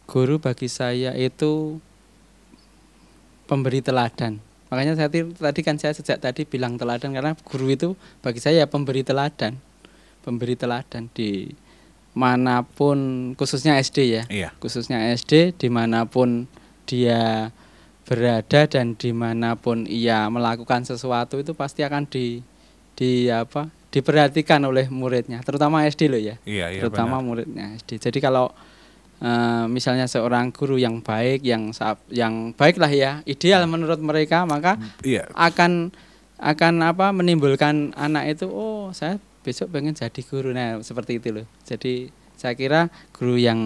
Guru bagi saya itu pemberi teladan. Makanya tadi kan saya sejak tadi bilang teladan, karena guru itu bagi saya pemberi teladan. Pemberi teladan di manapun, khususnya SD ya. Iya. Khususnya SD, dimanapun dia berada dan dimanapun ia melakukan sesuatu itu pasti akan diperhatikan oleh muridnya, terutama SD loh ya. Iya, terutama benar. Muridnya SD. Jadi kalau misalnya seorang guru yang baik, yang baik lah ya, ideal menurut mereka, maka Iya. akan menimbulkan anak itu, oh saya besok pengen jadi guru. Nah seperti itu loh. Jadi saya kira guru yang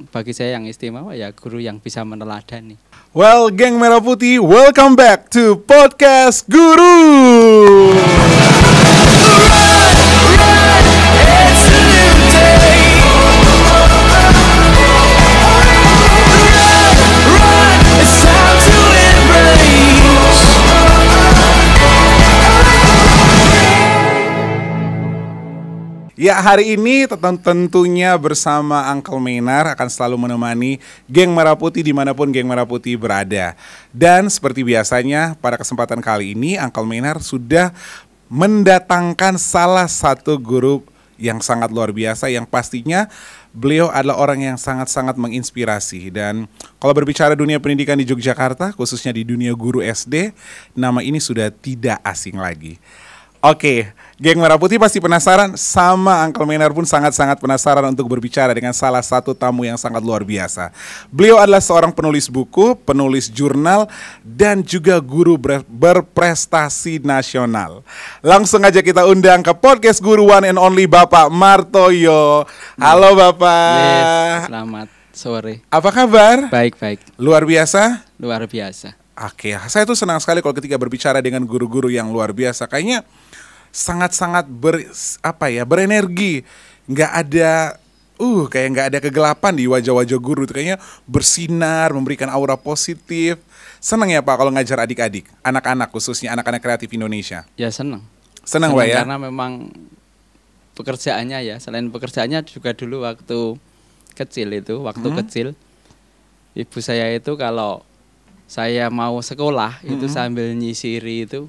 bagi saya yang istimewa ya guru yang bisa meneladani. Well, geng Merah Putih, welcome back to Podcast Guru. Ya, hari ini tentunya bersama Uncle Maynard akan selalu menemani geng Merah Putih dimanapun geng Merah Putih berada. Dan seperti biasanya pada kesempatan kali ini Uncle Maynard sudah mendatangkan salah satu guru yang sangat luar biasa, yang pastinya beliau adalah orang yang sangat-sangat menginspirasi. Dan kalau berbicara dunia pendidikan di Yogyakarta, khususnya di dunia guru SD, nama ini sudah tidak asing lagi. Oke, geng Merah Putih pasti penasaran, sama Uncle Maynard pun sangat-sangat penasaran untuk berbicara dengan salah satu tamu yang sangat luar biasa. Beliau adalah seorang penulis buku, penulis jurnal, dan juga guru berprestasi nasional. Langsung aja kita undang ke Podcast Guru One and Only Bapak Martoyo. Halo Bapak. Yes, selamat sore. Apa kabar? Baik-baik. Luar biasa? Luar biasa. Oke, saya tuh senang sekali kalau ketika berbicara dengan guru-guru yang luar biasa. Kayaknya sangat-sangat berenergi. Kayak nggak ada kegelapan di wajah-wajah guru. Itu kayaknya bersinar, memberikan aura positif. Senang ya Pak kalau ngajar adik-adik, anak-anak, khususnya anak-anak kreatif Indonesia. Ya senang Pak ya? Karena memang pekerjaannya ya, selain pekerjaannya juga dulu waktu kecil, ibu saya itu kalau saya mau sekolah itu sambil nyisiri itu,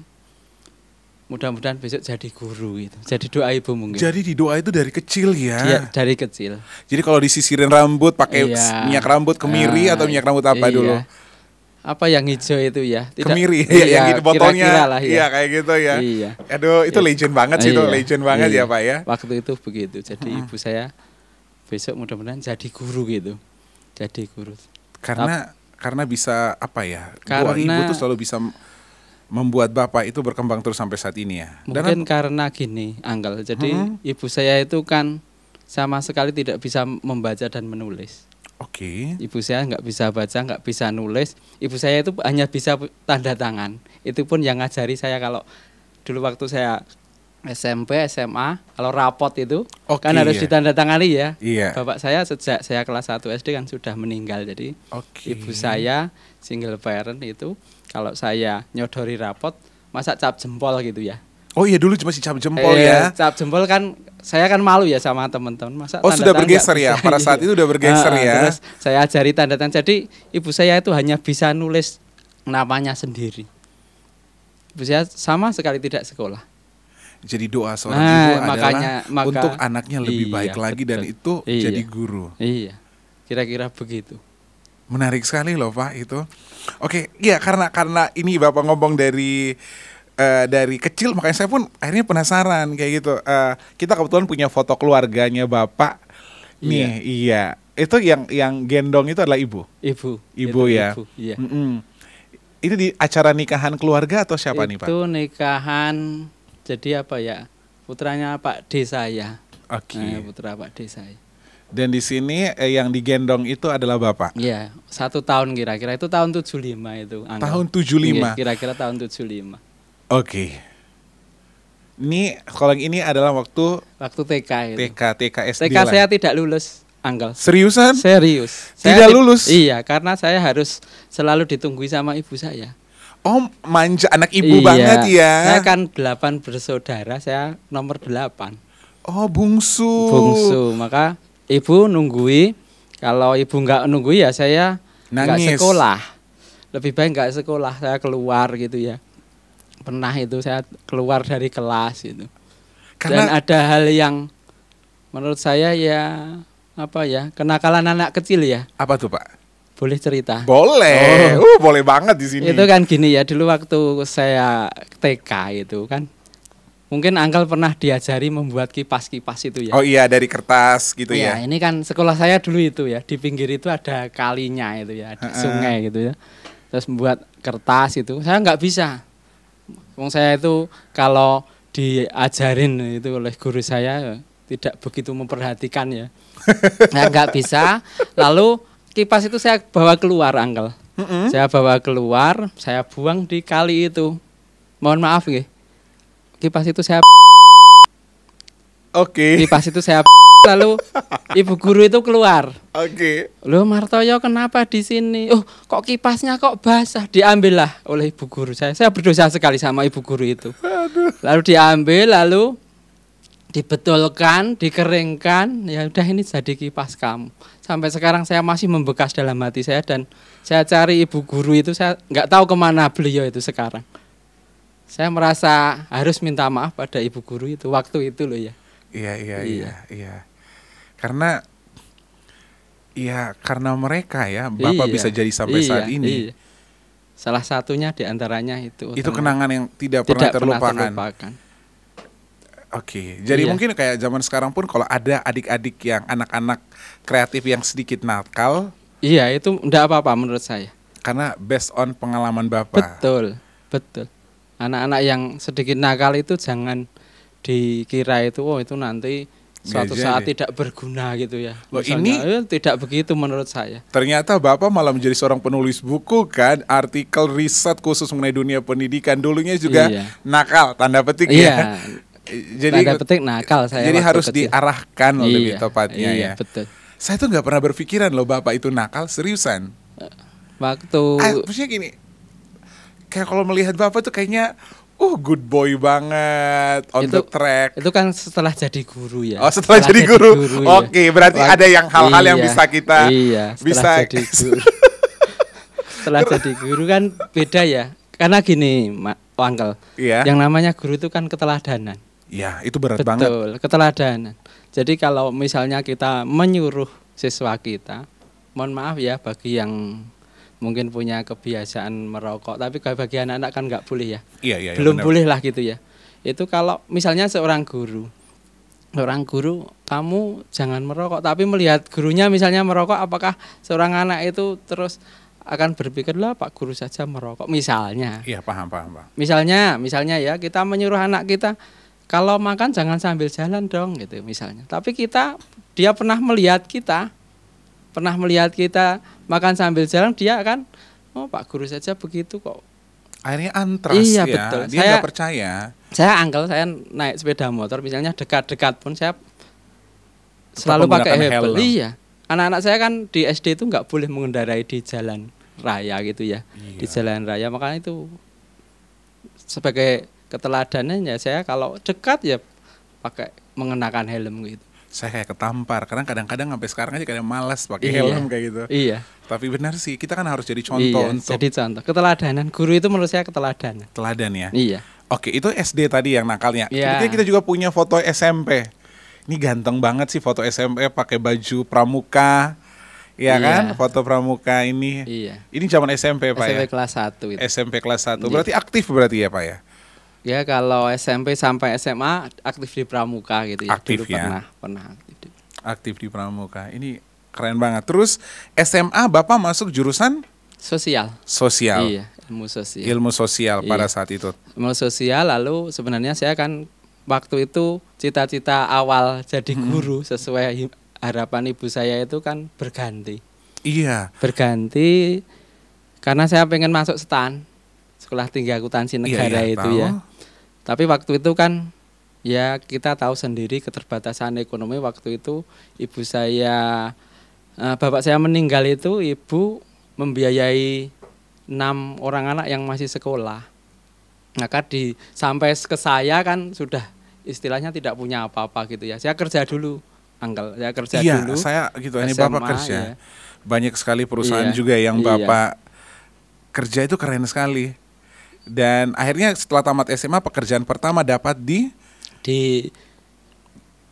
mudah-mudahan besok jadi guru gitu. Jadi doa ibu mungkin. Jadi didoa itu dari kecil ya? Iya, dari kecil. Jadi kalau disisirin rambut pakai minyak rambut kemiri atau minyak rambut apa dulu? Apa yang hijau itu ya? Kemiri, yang gitu botolnya. Lah, iya kayak gitu ya. Iya. Aduh, itu legend banget sih, itu legend banget ya Pak ya. Waktu itu begitu. Jadi ibu saya besok mudah-mudahan jadi guru gitu. Jadi guru. Karena bisa Karena doa ibu tuh selalu bisa membuat Bapak itu berkembang terus sampai saat ini ya. Mungkin karena gini, Anggal. Jadi ibu saya itu kan sama sekali tidak bisa membaca dan menulis. Oke. Ibu saya nggak bisa baca, nggak bisa nulis. Ibu saya itu hanya bisa tanda tangan. Itu pun yang ngajari saya kalau dulu waktu saya SMP, SMA, kalau rapot itu kan harus ditandatangani ya. Iya. Bapak saya sejak saya kelas 1 SD kan sudah meninggal. Jadi ibu saya single parent itu kalau saya nyodori rapot, masa cap jempol gitu ya. Oh iya, dulu cuma cap jempol ya. Cap jempol kan saya kan malu ya sama teman-teman. Masa sudah bergeser ya? Pada saat itu udah bergeser ya. Terus saya ajari tanda tangan. Jadi ibu saya itu hanya bisa nulis namanya sendiri. Ibu saya sama sekali tidak sekolah. Jadi doa seorang ibu adalah maka, untuk anaknya lebih baik lagi, betul. Dan itu jadi guru. Iya, kira-kira begitu. Menarik sekali loh Pak itu. Oke, iya karena ini Bapak ngomong dari kecil, makanya saya pun akhirnya penasaran kayak gitu. Kita kebetulan punya foto keluarganya Bapak. Nih, iya. Itu yang gendong itu adalah ibu. Ibu ya. Ibu, iya. Itu di acara nikahan keluarga atau siapa nih Pak? Itu nikahan. Jadi putranya Pak D saya. Oke. Putra Pak D saya. Dan di sini yang digendong itu adalah Bapak? Iya, 1 tahun kira-kira. Itu tahun 75 itu. Angga. Tahun 75? Iya, kira-kira tahun 75. Oke. Ini kalau yang ini adalah waktu TK itu. TK SD TK saya tidak lulus, Anggal. Seriusan? Serius. Tidak lulus? Iya, karena saya harus selalu ditunggui sama ibu saya. Oh, manja anak ibu banget ya. Saya kan 8 bersaudara, saya nomor 8. Oh, bungsu. Bungsu, maka ibu nunggui Kalau ibu nggak nunggu ya saya nggak Nangis. sekolah. Lebih baik nggak sekolah, saya keluar gitu ya. Pernah itu saya keluar dari kelas itu. Dan Karena ada hal yang menurut saya ya apa ya, kenakalan anak kecil ya. apa tuh Pak? Boleh cerita? Boleh. Boleh banget di sini. Itu kan gini ya, dulu waktu saya TK itu kan mungkin Angkel pernah diajari membuat kipas-kipas itu ya. Oh iya, dari kertas gitu Ya, ya. ini kan sekolah saya dulu itu ya, di pinggir itu ada kalinya itu ya, ada sungai gitu ya. Terus membuat kertas itu, saya nggak bisa. Wong saya itu kalau diajarin itu oleh guru saya tidak begitu memperhatikan ya. Saya nggak bisa. Lalu kipas itu saya bawa keluar, Angkel. Saya bawa keluar, saya buang di kali itu. Mohon maaf nggih. Kipas itu saya Oke. kipas itu saya lalu ibu guru itu keluar. Oke. Loh Martoyo kenapa di sini? Oh kok kipasnya kok basah? Diambillah oleh ibu guru saya. Saya berdosa sekali sama ibu guru itu. Lalu diambil, lalu dibetulkan, dikeringkan. Ya udah ini jadi kipas kamu. Sampai sekarang saya masih membekas dalam hati saya dan saya cari ibu guru itu, saya nggak tahu kemana beliau itu sekarang. Saya merasa harus minta maaf pada ibu guru itu waktu itu loh ya. Iya. Karena mereka ya, Bapak bisa jadi sampai saat ini. Iya. Salah satunya diantaranya itu. Itu kenangan yang tidak pernah terlupakan. Oke, jadi mungkin kayak zaman sekarang pun kalau ada adik-adik yang anak-anak kreatif yang sedikit nakal. Iya, itu enggak apa-apa menurut saya. Karena based on pengalaman Bapak. Betul. Anak-anak yang sedikit nakal itu jangan dikira itu itu nanti suatu saat tidak berguna gitu ya. Loh, misalnya, tidak begitu menurut saya. Ternyata Bapak malah menjadi seorang penulis buku kan, artikel riset khusus mengenai dunia pendidikan. Dulunya juga nakal, tanda petik ya. Jadi tanda petik nakal saya. Jadi harus kecil. diarahkan lebih tepatnya ya. Betul. Saya tuh nggak pernah berpikiran loh Bapak itu nakal, seriusan. Maksudnya gini, kayak kalau melihat Bapak tuh kayaknya good boy banget, on the track. Itu kan setelah jadi guru ya. Oh, setelah jadi guru. Oke, berarti ada yang hal-hal yang bisa kita jadi guru. Setelah jadi guru kan beda ya. Karena gini, Angkel. Iya. Yang namanya guru itu kan keteladanan. Ya, itu berat banget. Betul, keteladanan. Jadi kalau misalnya kita menyuruh siswa kita, mohon maaf ya bagi yang mungkin punya kebiasaan merokok, tapi bagi anak-anak kan nggak boleh ya. Iya, belum benar. boleh lah gitu ya. Itu kalau misalnya seorang guru, kamu jangan merokok, tapi melihat gurunya misalnya merokok, apakah seorang anak itu terus akan berpikir lah Pak Guru saja merokok misalnya. Iya, paham. Misalnya ya kita menyuruh anak kita kalau makan jangan sambil jalan dong gitu misalnya. Tapi dia pernah melihat kita makan sambil jalan, dia kan Pak Guru saja begitu kok. Akhirnya antras ya. Betul. Dia nggak percaya. Saya naik sepeda motor misalnya dekat-dekat pun saya selalu pakai helm. Iya. Anak-anak saya kan di SD itu nggak boleh mengendarai di jalan raya gitu ya. Iya. Di jalan raya, makanya itu sebagai keteladanannya saya kalau dekat ya pakai mengenakan helm gitu. Saya kayak ketampar karena kadang-kadang sampai sekarang aja kadang malas pakai helm kayak gitu. Iya. Tapi benar sih, kita kan harus jadi contoh untuk jadi contoh. Keteladanan guru itu menurut saya keteladanan. Teladan ya. Iya. Oke, itu SD tadi yang nakalnya. Iya. Kemudian kita juga punya foto SMP. Ini ganteng banget sih foto SMP pakai baju pramuka. Ya kan? Foto pramuka ini. Iya. Ini zaman SMP, Pak, SMP ya. kelas 1 itu. SMP kelas 1. Berarti aktif berarti ya, Pak ya? Ya kalau SMP sampai SMA aktif di pramuka gitu ya. Aktif. Dulu pernah aktif. Aktif di pramuka. Ini keren banget. Terus SMA Bapak masuk jurusan sosial. Iya, ilmu sosial. Ilmu sosial pada saat itu. Ilmu sosial, lalu sebenarnya saya kan waktu itu cita-cita awal jadi guru sesuai harapan ibu saya itu kan berganti. Iya. Berganti karena saya pengen masuk STAN, Sekolah Tinggi Akuntansi Negara itu tahu. Ya. Tapi waktu itu kan ya kita tahu sendiri keterbatasan ekonomi waktu itu. Ibu saya, bapak saya meninggal itu ibu membiayai 6 orang anak yang masih sekolah. Maka sampai ke saya kan sudah istilahnya tidak punya apa-apa gitu ya. Saya kerja dulu Uncle. Saya kerja Iya, dulu. saya gitu. Ini SMA, Bapak kerja. ya. Banyak sekali perusahaan Iya, juga yang iya. Bapak kerja itu keren sekali. Dan akhirnya setelah tamat SMA pekerjaan pertama dapat di Di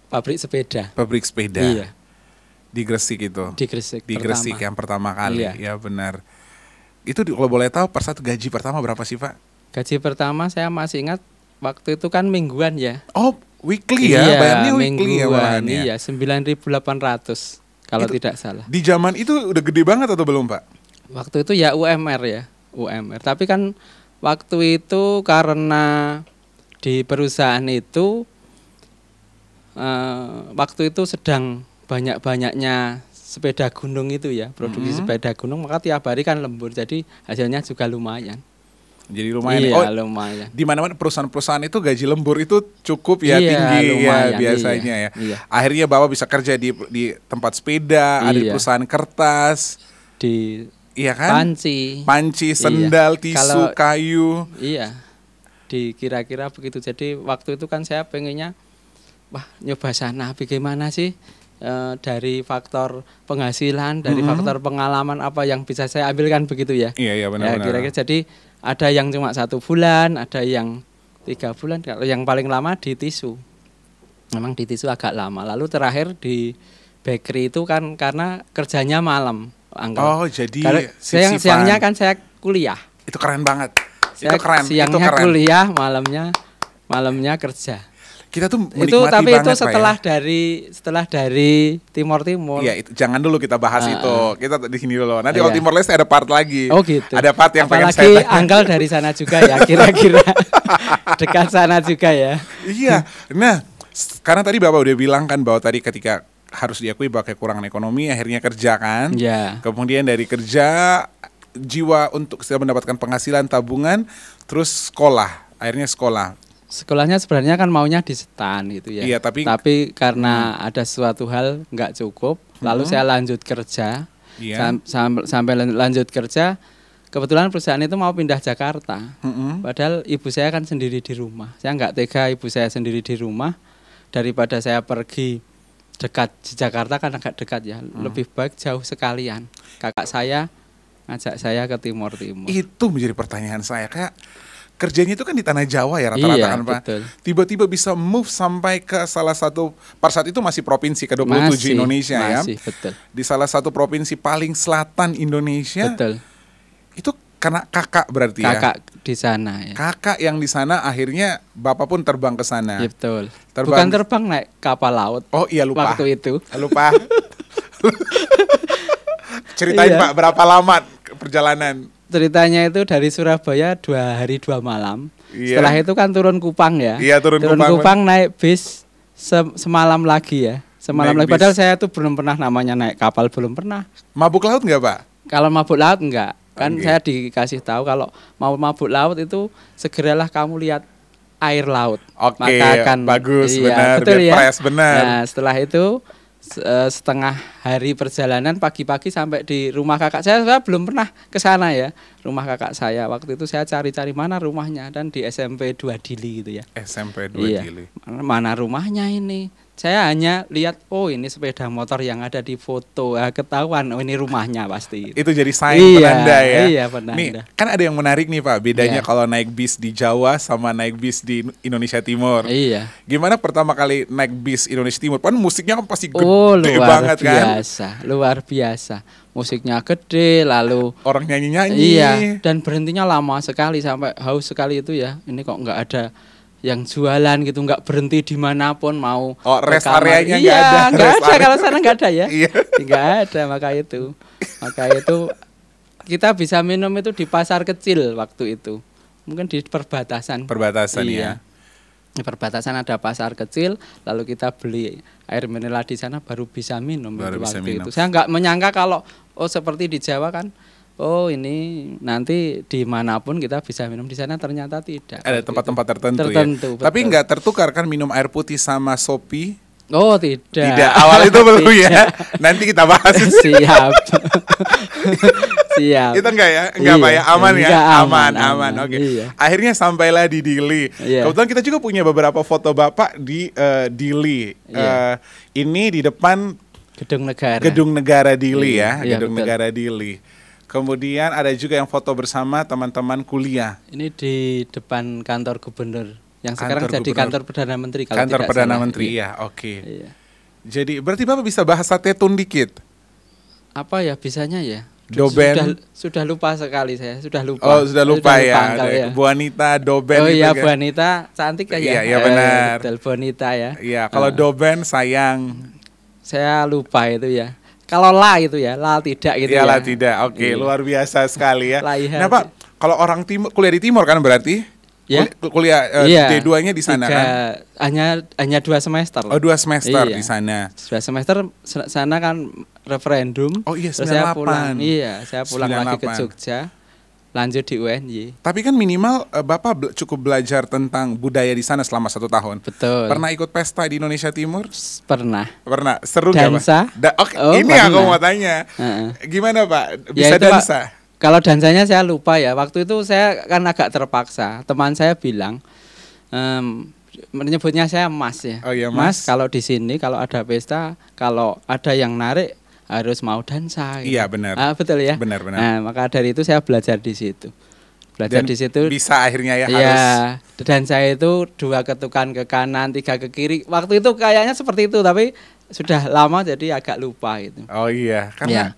pabrik sepeda. pabrik sepeda. Iya, Di Gresik itu. di Gresik. Di Gresik pertama. yang pertama kali. Iya. Ya benar. Itu kalau boleh tahu per satu gaji pertama berapa sih, Pak? Gaji pertama saya masih ingat waktu itu kan mingguan ya. Oh, weekly ya, bayarnya weekly ya mingguan, malahan ya. iya 9.800 kalau Itu tidak salah. Di zaman itu udah gede banget atau belum, Pak? Waktu itu ya UMR ya, UMR. Tapi kan waktu itu karena di perusahaan itu waktu itu sedang banyak-banyaknya sepeda gunung itu ya, produksi sepeda gunung, maka tiap hari kan lembur, jadi hasilnya juga lumayan. Jadi lumayan. Iya, Oh, lumayan. di mana-mana perusahaan-perusahaan itu gaji lembur itu cukup ya, Iya, tinggi lumayan, ya biasanya iya, ya. iya. Akhirnya Bapak bisa kerja di tempat sepeda, ada di Iya. perusahaan kertas, Di iya kan? Panci, sendal, Iya. tisu, Kalau- kayu. Iya, di kira-kira begitu. Jadi waktu itu kan saya pengennya, wah nyoba sana, bagaimana sih dari faktor penghasilan, dari faktor pengalaman apa yang bisa saya ambilkan begitu ya. Iya, iya Ya benar-benar. kira-kira jadi ada yang cuma 1 bulan, ada yang 3 bulan, kalau yang paling lama di tisu. Memang di tisu agak lama. Lalu terakhir di bakery itu kan karena kerjanya malam, Uncle. Oh, jadi Karena sip-sipan. siangnya kan saya kuliah. Itu keren banget. Saya itu keren. siangnya Itu keren. kuliah, malamnya kerja. Kita tuh Itu menikmati tapi banget, itu Pak, setelah dari Timor. Iya, itu jangan dulu kita bahas itu. Kita di sini dulu. Nanti kalau Iya. Timor Leste ada part lagi. Oh gitu. Ada part yang pengen apalagi saya tanya. Anggal dari sana juga ya, kira-kira dekat sana juga ya. Iya. Nah, karena tadi Bapak udah bilang kan bahwa tadi ketika harus diakui bahwa kekurangan ekonomi akhirnya kerja kan. Ya. Kemudian dari kerja jiwa untuk bisa mendapatkan penghasilan tabungan, terus sekolah. Akhirnya sekolah. Sekolahnya sebenarnya kan maunya di Setan gitu ya. Iya, tapi- karena ada suatu hal nggak cukup, lalu saya lanjut kerja. Iya. Sampai lanjut kerja, kebetulan perusahaan itu mau pindah Jakarta. Padahal ibu saya kan sendiri di rumah. Saya nggak tega ibu saya sendiri di rumah, daripada saya pergi dekat di Jakarta kan agak dekat ya. Lebih baik jauh sekalian. Kakak saya ngajak saya ke Timur. Itu menjadi pertanyaan saya, kayak kerjanya itu kan di tanah Jawa ya rata-rata Iya, kan Pak. betul. Tiba-tiba bisa move sampai ke salah satu, pada saat itu masih provinsi ke-27 Indonesia ya. Masih, betul. Di salah satu provinsi paling selatan Indonesia. Betul. Itu karena kakak berarti ya. Kakak di sana ya. Kakak yang di sana akhirnya Bapak pun terbang ke sana. Iya, betul. Terbang- Bukan terbang, naik kapal laut. Oh iya lupa. Waktu itu. Lupa. Ceritain Iya. Pak berapa lama perjalanan? Ceritanya itu dari Surabaya 2 hari 2 malam. Iya. Setelah itu kan turun Kupang ya. Iya, turun Kupang. Kupang naik bis semalam lagi ya. Semalam Naik lagi. Padahal bis. saya tuh belum pernah namanya naik kapal, belum pernah. Mabuk laut nggak Pak? Kalau mabuk laut enggak. Kan Oke. saya dikasih tahu kalau mau mabuk laut itu segeralah kamu lihat air laut. Oke, Maka akan bagus, iya, benar, betul bed ya. press, benar. Nah, setelah itu setengah hari perjalanan pagi-pagi sampai di rumah kakak saya belum pernah ke sana ya. Rumah kakak saya waktu itu saya cari-cari mana rumahnya, dan di SMP 2 Dili gitu ya. SMP 2 Iya. Dili. Mana rumahnya ini? Saya hanya lihat, oh ini sepeda motor yang ada di foto, ketahuan, oh ini rumahnya pasti. Itu jadi sign Iya, penanda ya. iya, penanda. Nih, kan ada yang menarik nih Pak, bedanya Iya. kalau naik bis di Jawa sama naik bis di Indonesia Timur. Iya. Gimana pertama kali naik bis Indonesia Timur? Kan musiknya kan pasti gede Oh luar banget kan. biasa, luar biasa. Musiknya gede, lalu Orang nyanyi-nyanyi. iya, dan berhentinya lama sekali sampai haus sekali itu ya. Ini kok nggak ada yang jualan gitu, nggak berhenti dimanapun mau. Oh, ke rest kamar. areanya nggak Iya, ada, nggak rest ada area. kalau sana nggak ada ya. Iya. Nggak ada, maka itu kita bisa minum itu di pasar kecil waktu itu. Mungkin di perbatasan. Perbatasan Iya. ya. Di perbatasan ada pasar kecil, lalu kita beli air mineral di sana baru bisa minum Baru itu bisa waktu minum. itu. Saya nggak menyangka kalau seperti di Jawa kan, oh ini nanti dimanapun kita bisa minum, di sana ternyata tidak. Ada Waktu tempat-tempat itu. tertentu, Tertentu, ya. Tapi betul. nggak tertukar kan minum air putih sama Shopee? Oh tidak. Tidak, awal itu belum ya. Tidak. Nanti kita bahas. Siap. Siap. Itu enggak ya? Enggak Pak ya? Aman ya? Enggak, Aman. Oke. Iya. Akhirnya sampailah di Dili. Iya. Kebetulan kita juga punya beberapa foto Bapak di Dili. Iya. Ini di depan Gedung Negara Dili ya, Iya, Gedung betul. Negara Dili. Kemudian ada juga yang foto bersama teman-teman kuliah. Ini di depan kantor gubernur yang sekarang Kantor jadi gubernur. kantor Perdana Menteri kalau Kantor tidak Perdana salah. Menteri, Iya. ya, oke. Iya. Jadi berarti Bapak bisa bahasa Tetun dikit? Apa ya bisanya ya? Doben. Sudah lupa sekali saya, sudah lupa. Oh, sudah lupa ya. Angkel, ya. Bu Anita, Doben. Oh gitu iya, kan? Bu Anita cantik kan ya? Iya, benar. Betul, Bu Anita ya. Iya, kalau Doben sayang. Saya lupa itu ya. Kalau la itu ya, la tidak gitu ya. Iyalah tidak. Oke, Iya. luar biasa sekali ya. Laihan. Nah, Pak, kalau orang timur kuliah di timur kan berarti? Ya. Kuliah Iya. D2-nya di sana kan? Hanya 2 semester. Oh, 2 semester Iya. di sana. 2 semester sana kan referendum. Oh iya, Terus saya 98. pulang. Iya, saya pulang lagi ke 98. Jogja. Lanjut di UNY. Tapi kan minimal Bapak cukup belajar tentang budaya di sana selama 1 tahun. Betul. Pernah ikut pesta di Indonesia Timur? Pernah. Pernah. Seru nggak, Pak? Dansa? Oke, Oh, ini pernah. aku mau tanya. Gimana, Pak? Bisa Ya, itu, Pak. dansa? Kalau dansanya saya lupa ya. Waktu itu saya kan agak terpaksa. Teman saya bilang, menyebutnya saya Mas ya. Oh iya, Mas. Kalau di sini kalau ada pesta, kalau ada yang narik harus mau dansa. Gitu. Iya, benar. Betul ya. Benar. Nah, maka dari itu saya belajar di situ. Belajar Dan di situ. bisa akhirnya ya Iya, harus. dan saya itu 2 ketukan ke kanan, 3 ke kiri. Waktu itu kayaknya seperti itu, tapi sudah lama jadi agak lupa itu. Oh iya, karena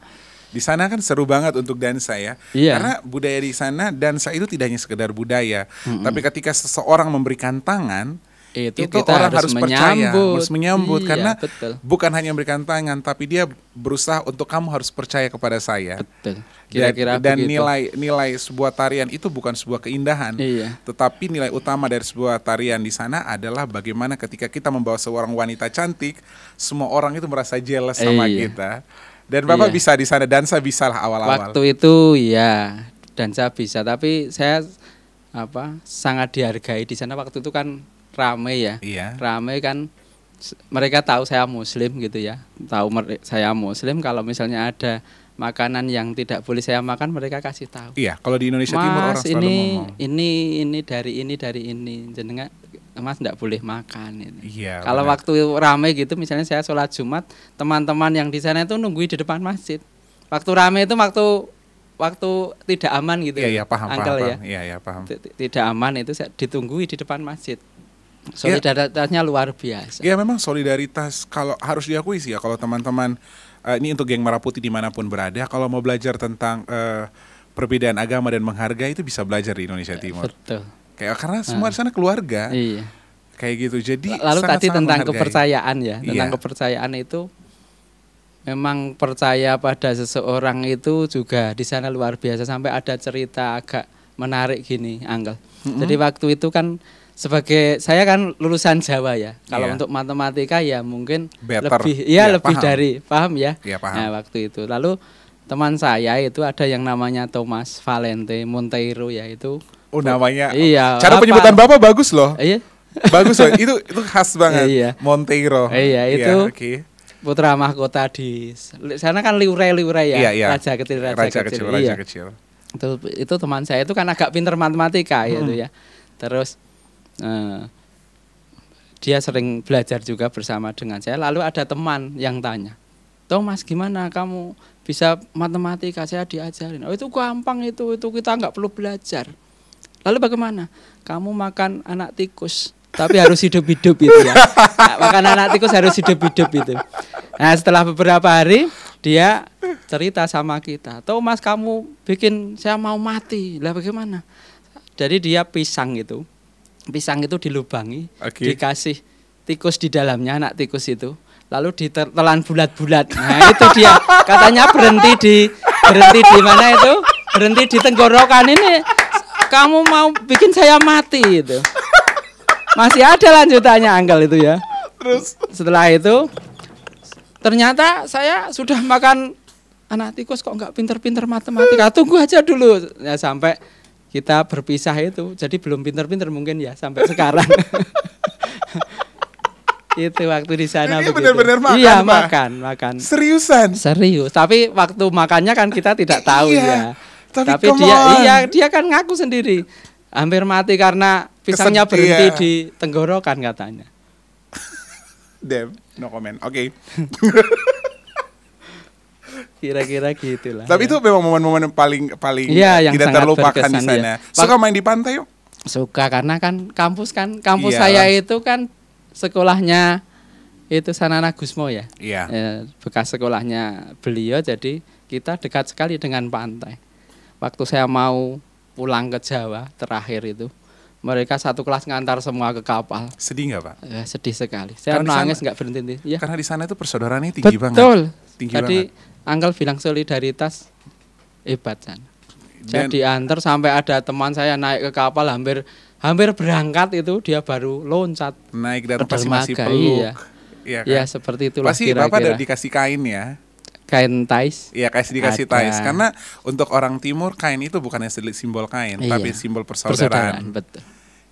di sana kan seru banget untuk dansa ya. Iya. Karena budaya di sana dansa itu tidak hanya sekedar budaya, tapi ketika seseorang memberikan tangan, itu kita orang harus percaya, harus menyambut Iya, karena betul. bukan hanya memberikan tangan, tapi dia berusaha untuk kamu harus percaya kepada saya. Betul. Kira-kira Dan begitu. nilai sebuah tarian itu bukan sebuah keindahan, Iya. tetapi nilai utama dari sebuah tarian di sana adalah bagaimana ketika kita membawa seorang wanita cantik, semua orang itu merasa jealous sama Iya. kita. Dan Bapak Iya. bisa di sana dansa bisa lah awal-awal. Waktu itu ya dansa bisa, tapi saya sangat dihargai di sana. Waktu itu kan rame ya. Iya. Rame kan, mereka tahu saya Muslim gitu ya. Tahu saya Muslim, kalau misalnya ada makanan yang tidak boleh saya makan, mereka kasih tahu. Iya, kalau di Indonesia Timur orang Mas, selalu ngomong. ini dari ini. Jenengan Mas enggak boleh makan itu. Iya. Kalau benar. waktu rame gitu, misalnya saya sholat Jumat, teman-teman yang di sana itu nungguin di depan masjid. Waktu rame itu waktu tidak aman gitu. Iya, paham. Uncle, ya. Iya, paham. Tidak aman itu saya ditunggui di depan masjid. Solidaritasnya luar biasa. Ya memang solidaritas kalau harus diakui sih ya kalau teman-teman ini untuk geng Merah Putih dimanapun berada kalau mau belajar tentang perbedaan agama dan menghargai itu bisa belajar di Indonesia Timur. Betul. Kayak karena semua di sana keluarga. Iya. Kayak gitu. Jadi Lalu tadi sangat-sangat tentang menghargai. kepercayaan ya, tentang Iya. kepercayaan itu memang percaya pada seseorang itu juga di sana luar biasa, sampai ada cerita agak menarik gini, Angkel. Jadi waktu itu kan sebagai saya kan lulusan Jawa ya. Kalau Iya. untuk matematika ya mungkin Better. lebih Iya, lebih paham. dari paham ya. Iya, paham. Nah, waktu itu. Lalu teman saya itu ada yang namanya Thomas Valente Monteiro ya itu. Oh namanya. Iya. Cara apa? penyebutan Bapak bagus loh. Iya. Bagus loh. Itu khas banget. Iya. Monteiro. Iya, itu. Oke. Putra mahkota di sana kan liurai ya. Iya. Raja kecil. Raja Iya. kecil. Itu teman saya itu kan agak pinter matematika gitu ya. Terus dia sering belajar juga bersama dengan saya. Lalu ada teman yang tanya, Thomas gimana kamu bisa matematika, saya diajarin. Oh itu gampang itu kita nggak perlu belajar. Lalu bagaimana? Kamu makan anak tikus, tapi harus hidup-hidup itu ya. Makan anak tikus harus hidup-hidup itu. Nah setelah beberapa hari dia cerita sama kita, Thomas kamu bikin saya mau mati. Lah bagaimana? Jadi dia pisang itu dilubangi, Oke. dikasih tikus di dalamnya, anak tikus itu, lalu ditelan bulat-bulat. Nah itu dia katanya berhenti di mana itu? Berhenti di tenggorokan ini. Kamu mau bikin saya mati itu. Masih ada lanjutannya Angkel itu ya. Terus Setelah itu ternyata saya sudah makan anak tikus kok nggak pinter-pinter matematika. Tunggu aja dulu ya sampai kita berpisah itu. Jadi belum pinter-pinter mungkin ya sampai sekarang. Itu waktu di sana Ini begitu. benar-benar makan, Iya, Pak? makan. Seriusan? Serius. Tapi waktu makannya kan kita tidak tahu Iya, ya. tapi come dia on. dia kan ngaku sendiri. Hampir mati karena pisangnya berhenti iya. di tenggorokan katanya. Damn, no comment. Oke. Kira-kira gitulah. Tapi ya. itu memang momen-momen yang paling Iya, yang tidak sangat terlupakan di berkesan, sana. ya. Suka main di pantai yuk? Suka karena kan kampus Iya. saya itu kan sekolahnya itu Sanana Gusmo ya. Iya. Bekas sekolahnya beliau, jadi kita dekat sekali dengan pantai. Waktu saya mau pulang ke Jawa terakhir itu, mereka satu kelas ngantar semua ke kapal. Sedih nggak, Pak? Sedih sekali. Saya Karena di nangis sana- nggak berhenti. Ya. Karena di sana itu persaudaraannya tinggi banget. Betul. Tinggi Tadi banget. Uncle bilang solidaritas hebat sana. Saya Dan- diantar sampai ada teman saya naik ke kapal hampir berangkat itu dia baru loncat. Naik dan Ke pasti masih dermaga, peluk. iya. Iya kan? Ya seperti itulah Pasti Bapak kira-kira. dikasih kain ya. Kain tais. Iya, dikasih Ada. tais. Karena untuk orang timur kain itu bukannya simbol kain, Iya. tapi simbol persaudaraan. Betul.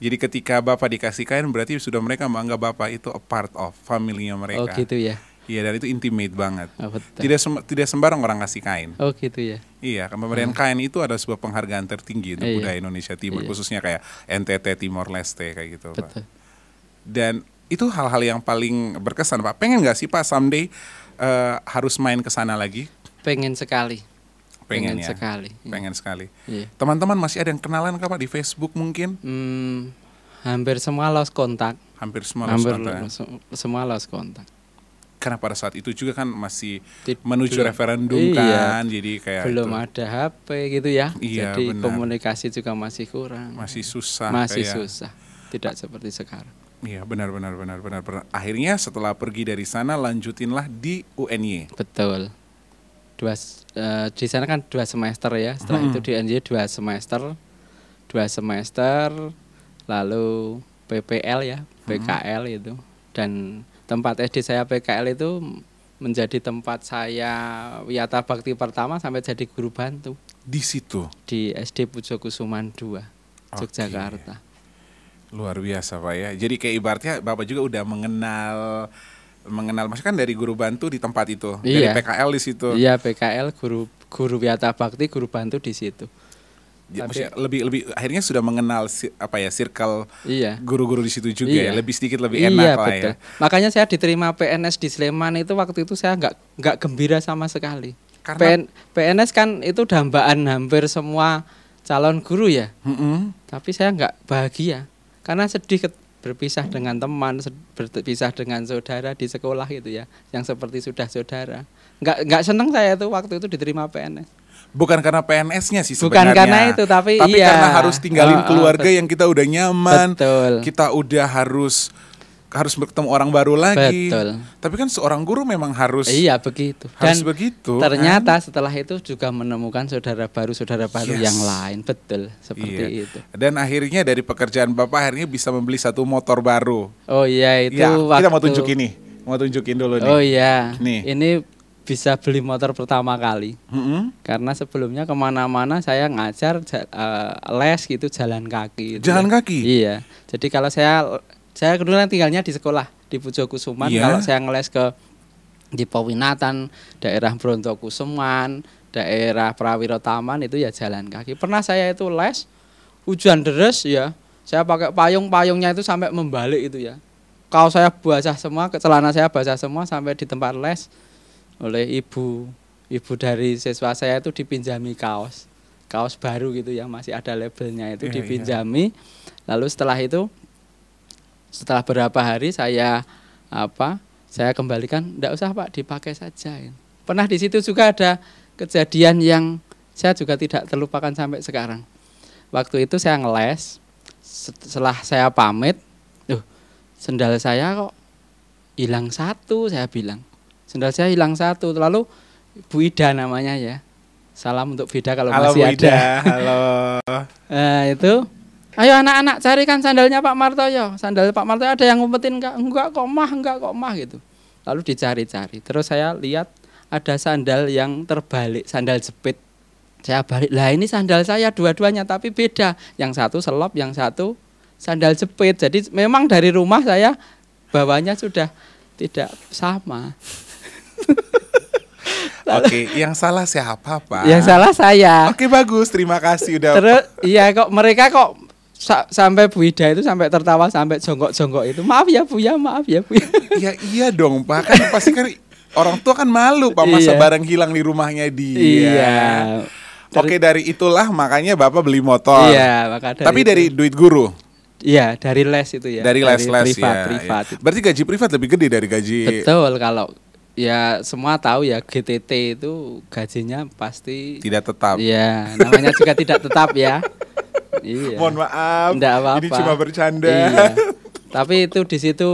Jadi ketika Bapak dikasih kain berarti sudah mereka menganggap Bapak itu a part of family-nya mereka. Oh gitu ya. Iya, dan itu intimate banget. Oh, betul. Tidak sembarang orang kasih kain. Oh gitu ya. Iya, pemberian kain itu ada sebuah penghargaan tertinggi untuk Iya. budaya Indonesia Timur, Iya. khususnya kayak NTT Timor Leste kayak gitu, Pak. Betul. Dan itu hal-hal yang paling berkesan, Pak. Pengen nggak sih, Pak, someday harus main ke sana lagi? Pengen sekali. Pengen ya? sekali. Pengen sekali. Iya. Teman-teman masih ada yang kenalan kah, Pak, di Facebook mungkin? Hampir semua lost kontak. Hampir semua lost Hampir kontak. semua lost kontak. Karena pada saat itu juga kan masih Tid- menuju belum- referendum iya, kan, jadi kayak belum itu ada HP gitu ya. Iya, Jadi benar. komunikasi juga masih kurang. masih susah. Masih kayak- susah. Tidak seperti sekarang. Iya, benar. Akhirnya setelah pergi dari sana lanjutinlah di UNY. Betul. Di sana kan 2 semester ya. Setelah itu di NJ 2 semester. 2 semester lalu PPL ya, PKL itu. Dan tempat SD saya PKL itu menjadi tempat saya Wiyata Bakti pertama sampai jadi guru bantu Di situ di SD Pujokusuman 2, Yogyakarta. luar biasa, Pak ya. Jadi kayak ibaratnya Bapak juga udah mengenal maksudnya kan dari guru bantu di tempat itu, dari Iya. PKL di situ. Iya, PKL guru Wiyata Bakti, guru bantu di situ. Ya, maksudnya lebih akhirnya sudah mengenal circle Iya. guru-guru di situ juga ya, Iya. lebih sedikit lebih enak Iya, lah betul. ya. Makanya saya diterima PNS di Sleman itu waktu itu saya nggak gembira sama sekali. Karena PNS kan itu dambaan hampir semua calon guru ya. Mm-mm. Tapi saya nggak bahagia karena sedih berpisah dengan teman, berpisah dengan saudara di sekolah gitu ya, yang seperti sudah saudara. Nggak seneng saya itu waktu itu diterima PNS. Bukan karena PNS-nya sih Bukan sebenarnya. karena itu, tapi iya. karena harus tinggalin keluarga betul. yang kita udah nyaman. Betul. Kita udah harus bertemu orang baru lagi. Betul. Tapi kan seorang guru memang harus Iya begitu. harus Dan begitu. ternyata setelah itu juga menemukan saudara baru Yes. yang lain. Betul, seperti Iya. itu. Dan akhirnya dari pekerjaan Bapak akhirnya bisa membeli satu motor baru. Oh iya itu Ya, waktu. kita mau tunjukin nih. Mau tunjukin dulu nih. Oh iya. Nih. Ini bisa beli motor pertama kali. Mm-mm. Karena sebelumnya kemana-mana saya ngajar les gitu jalan kaki. Gitu Jalan ya. kaki? Iya. Jadi kalau saya kebetulan tinggalnya di sekolah di Pujokusuman. Iya. Kalau saya ngeles ke di Powinatan, daerah Brontokusuman, daerah Prawiro Taman itu ya jalan kaki. Pernah saya itu les hujan deras ya. Saya pakai payungnya itu sampai membalik itu ya. Kaos saya basah semua, celana saya basah semua sampai di tempat les oleh ibu dari siswa saya itu dipinjami kaos baru gitu ya, masih ada labelnya itu Iya, dipinjami. Lalu setelah berapa hari saya kembalikan, enggak usah Pak, dipakai saja. Pernah di situ juga ada kejadian yang saya juga tidak terlupakan sampai sekarang. Waktu itu saya ngeles, setelah saya pamit, sendal saya kok hilang satu, saya bilang. Sendal saya hilang satu. Lalu Bu Ida namanya ya. Salam untuk Bida kalau Halo, masih Bu ada. Ida. Halo. Itu, ayo anak-anak carikan sandalnya Pak Martoyo. Sandal Pak Martoyo ada yang ngumpetin enggak? Enggak kok mah gitu. Lalu dicari-cari. Terus saya lihat ada sandal yang terbalik, sandal jepit. Saya balik, lah ini sandal saya dua-duanya tapi beda. Yang satu selop, yang satu sandal jepit. Jadi memang dari rumah saya bawahnya sudah tidak sama. Oke, yang salah siapa, Pak? Yang salah saya. Oke, bagus. Terima kasih udah. Terus iya kok mereka kok sampai Bu Ida itu sampai tertawa sampai jonggok-jonggok itu. Maaf ya Bu ya, maaf ya Bu. Ya iya dong, Pak. Kan pasti kan orang tua kan malu Pak masa Iya. barang hilang di rumahnya dia. Iya. Oke, dari itulah makanya Bapak beli motor. Iya, maka Tapi itu. dari duit guru. Iya, dari les itu ya. Dari les-les privat, ya. privat. Ya. Berarti gaji privat lebih gede dari gaji. Betul, kalau ya semua tahu ya GTT itu gajinya pasti Tidak tetap. Iya, namanya juga tidak tetap ya. Iya. Mohon maaf. Nggak apa-apa. Ini cuma bercanda. Iya. Tapi itu di situ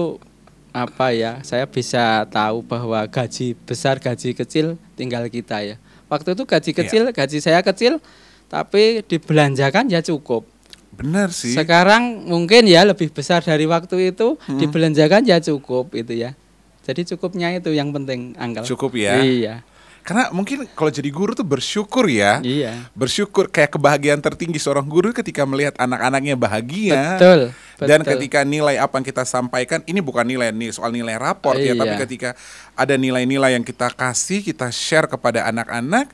apa ya? Saya bisa tahu bahwa gaji besar, gaji kecil tinggal kita ya. Waktu itu gaji kecil, gaji saya kecil, tapi dibelanjakan ya cukup. Benar sih. Sekarang mungkin ya lebih besar dari waktu itu, dibelanjakan ya cukup itu ya. Jadi cukupnya itu yang penting, Angkel. Cukup ya. Iya. Karena mungkin kalau jadi guru tuh bersyukur ya. Iya. Bersyukur, kayak kebahagiaan tertinggi seorang guru ketika melihat anak-anaknya bahagia. Betul. Dan betul. ketika nilai apa yang kita sampaikan, ini bukan nilai nih soal nilai raport ya, Iya. tapi ketika ada nilai-nilai yang kita kasih, kita share kepada anak-anak,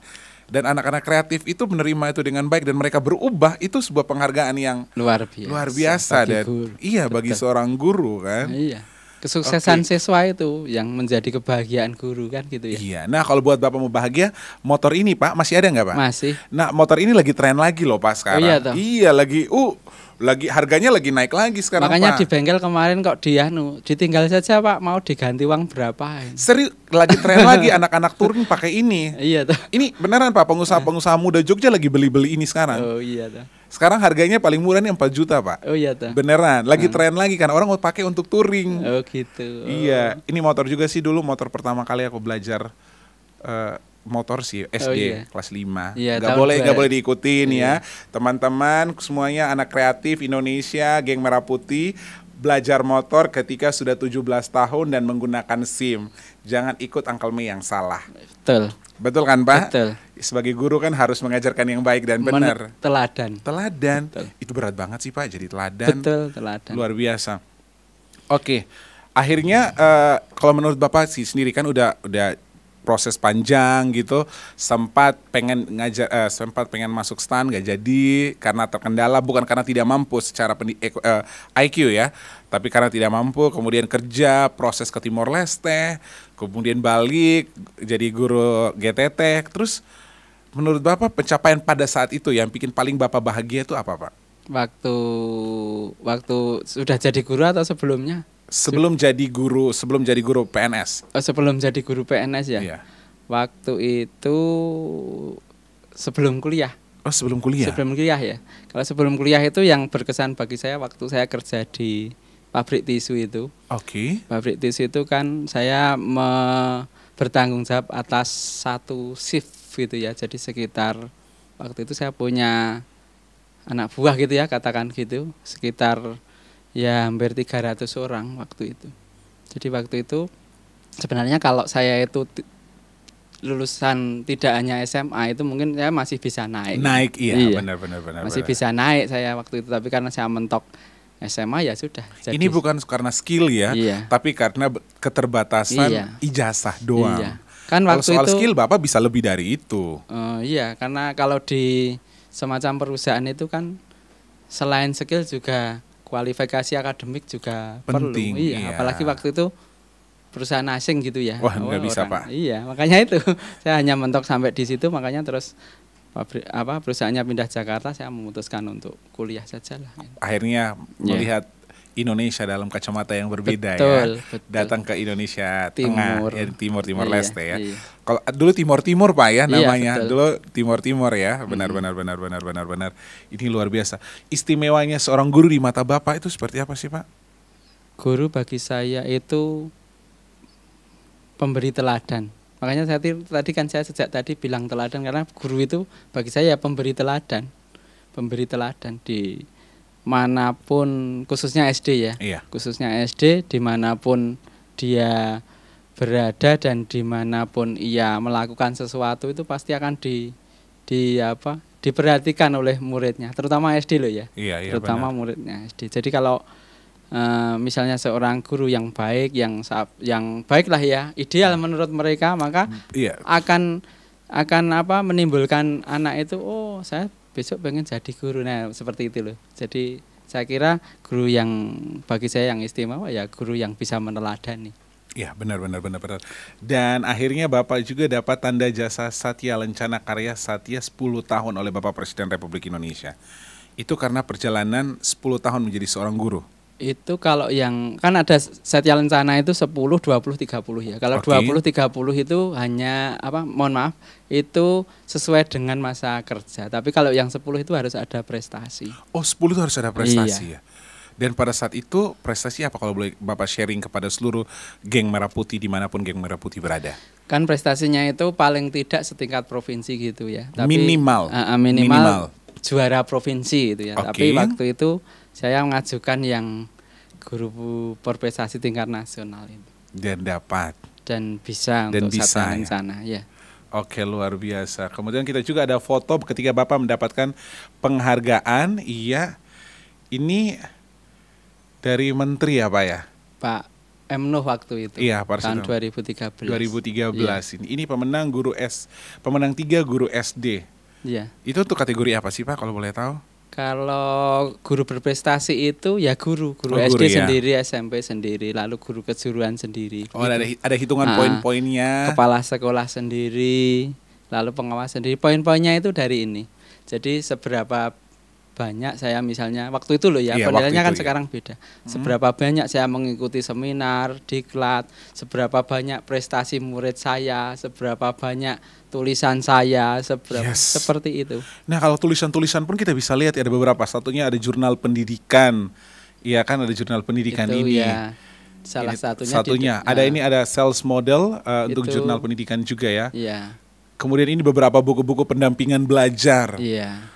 dan anak-anak kreatif itu menerima itu dengan baik dan mereka berubah, itu sebuah penghargaan yang luar biasa. luar biasa bagi dan guru. iya bagi Betul. seorang guru kan. Iya. Kesuksesan Oke. siswa itu yang menjadi kebahagiaan guru kan gitu ya. Iya. Nah, kalau buat Bapak mau bahagia, motor ini Pak masih ada nggak Pak? Masih. Nah, motor ini lagi tren lagi loh Pak sekarang. iya toh? Iya, lagi harganya lagi naik lagi sekarang Makanya Pak. di bengkel kemarin kok ditinggal saja Pak, mau diganti uang berapa? Serius, lagi tren lagi anak-anak touring pakai ini. Iya toh. Ini beneran Pak, pengusaha-pengusaha muda Jogja lagi beli-beli ini sekarang. Oh iya toh. Sekarang harganya paling murah nih 4 juta Pak. Oh iya toh. Beneran, lagi tren lagi kan orang mau pakai untuk touring. Oh gitu. Oh. Iya, ini motor juga sih dulu motor pertama kali aku belajar motor sih SD iya. kelas 5. Iya, Gak tahun boleh dua- diikutin Iya. ya. Teman-teman semuanya anak kreatif Indonesia, geng Merah Putih, belajar motor ketika sudah 17 tahun dan menggunakan SIM. Jangan ikut Uncle Mei yang salah. Betul. Betul kan Pak? Betul. Sebagai guru kan harus mengajarkan yang baik dan benar. Teladan. Teladan. Betul. Itu berat banget sih Pak, jadi teladan. Betul, teladan. Luar biasa. Oke. Akhirnya kalau menurut Bapak sih sendiri kan udah proses panjang gitu, sempat pengen masuk STAN gak jadi karena terkendala, bukan karena tidak mampu secara IQ ya, tapi karena tidak mampu, kemudian kerja, proses ke Timor Leste, kemudian balik jadi guru GTT. Terus menurut Bapak pencapaian pada saat itu yang bikin paling Bapak bahagia itu apa Pak? Waktu sudah jadi guru atau sebelumnya? Sebelum jadi guru PNS. Oh, sebelum jadi guru PNS ya. Iya. Waktu itu sebelum kuliah. Oh, sebelum kuliah. Sebelum kuliah ya. Kalau sebelum kuliah itu yang berkesan bagi saya waktu saya kerja di pabrik tisu itu. Oke. Pabrik tisu itu kan saya bertanggung jawab atas satu shift gitu ya. Jadi sekitar waktu itu saya punya anak buah gitu ya, katakan gitu, sekitar ya hampir 300 orang waktu itu. Jadi waktu itu sebenarnya kalau saya itu lulusan tidak hanya SMA itu mungkin saya masih bisa naik. Naik iya. Iya. Benar. Masih bisa naik saya waktu itu, tapi karena saya mentok SMA ya sudah. Jadi, Ini bukan karena skill ya, Iya. tapi karena keterbatasan Iya. ijazah doang. Iya. Kan Kalau waktu soal itu skill Bapak bisa lebih dari itu. iya, karena kalau di semacam perusahaan itu kan selain skill juga kualifikasi akademik juga Penting, perlu. Iya, iya. apalagi waktu itu perusahaan asing gitu ya. Wah, nggak bisa, Pak. Iya, makanya itu saya hanya mentok sampai di situ, makanya terus perusahaannya pindah Jakarta, saya memutuskan untuk kuliah saja lah. Akhirnya melihat Indonesia dalam kacamata yang berbeda Betul, ya. betul. Datang ke Indonesia Timur. Tengah, ya, Timur Iya, Leste ya. iya. Kalau dulu Timur Pak ya Iya, namanya. betul. Dulu Timur ya. Benar. Ini luar biasa. Istimewanya seorang guru di mata Bapak itu seperti apa sih, Pak? Guru bagi saya itu pemberi teladan. Makanya tadi kan saya sejak tadi bilang teladan, karena guru itu bagi saya pemberi teladan. Pemberi teladan di manapun, khususnya SD ya. Iya. Khususnya SD, dimanapun dia berada dan dimanapun ia melakukan sesuatu itu pasti akan diperhatikan oleh muridnya, terutama SD loh ya. Iya, Terutama benar. muridnya SD. Jadi kalau misalnya seorang guru yang baik, yang baik lah ya, ideal menurut mereka, maka Iya. akan menimbulkan anak itu, oh saya besok pengen jadi guru. Nah seperti itu loh. Jadi saya kira guru yang bagi saya yang istimewa ya guru yang bisa meneladani. Ya, benar. Dan akhirnya Bapak juga dapat tanda jasa Satya Lencana Karya Satya 10 tahun oleh Bapak Presiden Republik Indonesia. Itu karena perjalanan 10 tahun menjadi seorang guru. Itu kalau yang kan ada Satya Lencana itu 10, 20, 30 ya. Kalau 20, 30 itu hanya mohon maaf, itu sesuai dengan masa kerja. Tapi kalau yang 10 itu harus ada prestasi. Oh, 10 itu harus ada prestasi Iya. ya. Dan pada saat itu prestasi apa kalau boleh Bapak sharing kepada seluruh geng Merah Putih dimanapun geng Merah Putih berada? Kan prestasinya itu paling tidak setingkat provinsi gitu ya. Tapi, minimal juara provinsi gitu ya. Tapi waktu itu saya mengajukan yang guru berprestasi tingkat nasional itu. Dan dapat. Dan bisa untuk Satya Lencana ya. Oke, luar biasa. Kemudian kita juga ada foto ketika Bapak mendapatkan penghargaan. Iya, ini dari menteri ya Pak ya? Pak M. Nuh waktu itu. Iya, tahun 2013. 2013 iya. Ini pemenang pemenang 3 guru SD. Iya. Itu untuk kategori apa sih Pak kalau boleh tahu? Kalau guru berprestasi itu ya guru SD ya? Sendiri, SMP sendiri, lalu guru kejuruan sendiri. Oh, gitu. ada hitungan poin-poinnya. Kepala sekolah sendiri, lalu pengawas sendiri. Poin-poinnya itu dari ini. Jadi seberapa banyak saya misalnya waktu itu loh ya, penilaiannya kan sekarang beda. Seberapa banyak saya mengikuti seminar, diklat, seberapa banyak prestasi murid saya, seberapa banyak tulisan saya, seperti itu. Nah, kalau tulisan-tulisan pun kita bisa lihat ya, ada beberapa. Satunya ada jurnal pendidikan. Iya kan, ada jurnal pendidikan itu, ini. Ya. Salah satunya. Ada sales model untuk jurnal pendidikan juga ya. Iya. Kemudian ini beberapa buku-buku pendampingan belajar. Iya.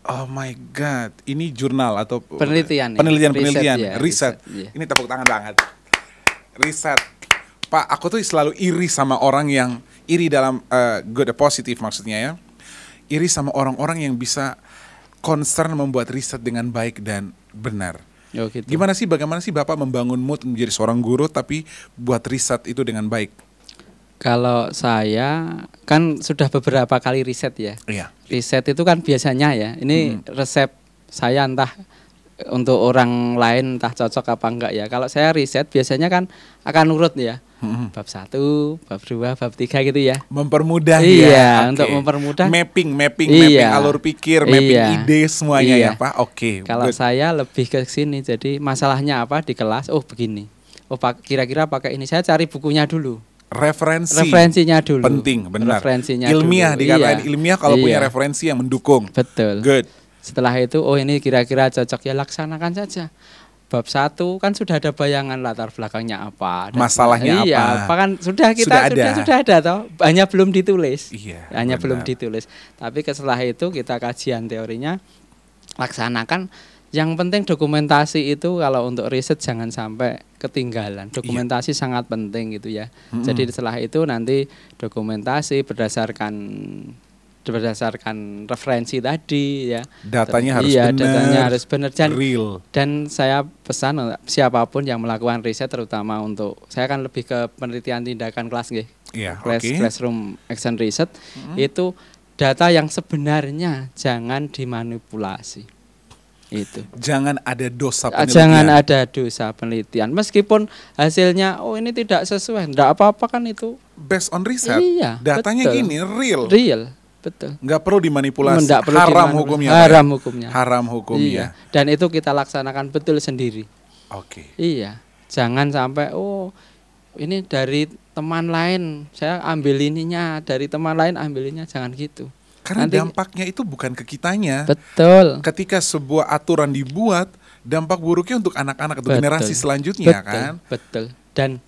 Oh my God, ini jurnal atau penelitian, riset. Ya. Ini tepuk tangan banget. Riset, Pak. Aku tuh selalu iri sama orang yang iri dalam good positif maksudnya ya. Iri sama orang-orang yang bisa concern membuat riset dengan baik dan benar. Oh, gitu. Bagaimana sih Bapak membangun mood menjadi seorang guru tapi buat riset itu dengan baik? Kalau saya kan sudah beberapa kali riset ya. Iya. Riset itu kan biasanya ya, ini resep saya entah untuk orang lain entah cocok apa enggak ya. Kalau saya riset biasanya kan akan urut ya. Bab 1, bab 2, bab 3 gitu ya. Mempermudah ya. Untuk mempermudah. Mapping alur pikir, mapping ide semuanya ya Pak. Oke. Kalau saya lebih ke sini, jadi masalahnya apa di kelas? Oh begini. Oh kira-kira pakai ini. Saya cari bukunya dulu. Referensinya dulu. Penting, benar. Ilmiah dikatakan ilmiah kalau punya referensi yang mendukung. Betul. Good. Setelah itu, oh ini kira-kira cocok ya, laksanakan saja. Bab 1 kan sudah ada bayangan latar belakangnya apa, masalahnya apa. Kan sudah ada toh, hanya belum ditulis. Iya. Hanya belum ditulis. Tapi setelah itu kita kajian teorinya, laksanakan. Yang penting dokumentasi itu kalau untuk riset jangan sampai ketinggalan. Dokumentasi sangat penting gitu ya. Jadi setelah itu nanti dokumentasi berdasarkan referensi tadi ya. Datanya harus benar. Real. Dan saya pesan siapapun yang melakukan riset, terutama untuk saya kan lebih ke penelitian tindakan kelas nggih. Iya, Classroom action research itu data yang sebenarnya jangan dimanipulasi. Itu. Jangan ada dosa penelitian. Jangan ada dosa penelitian. Meskipun hasilnya ini tidak sesuai, enggak apa-apa kan itu. Based on riset. Iya, datanya betul. gini, real. Betul. Enggak perlu dimanipulasi. Haram hukumnya. Haram hukumnya. Iya. Dan itu kita laksanakan betul sendiri. Oke. Iya. Jangan sampai ini dari teman lain, saya ambil ininya, dari teman lain ambil ininya, jangan gitu. Karena dampaknya itu bukan ke kitanya. Betul. Ketika sebuah aturan dibuat, dampak buruknya untuk anak-anak atau generasi selanjutnya kan. Betul. Dan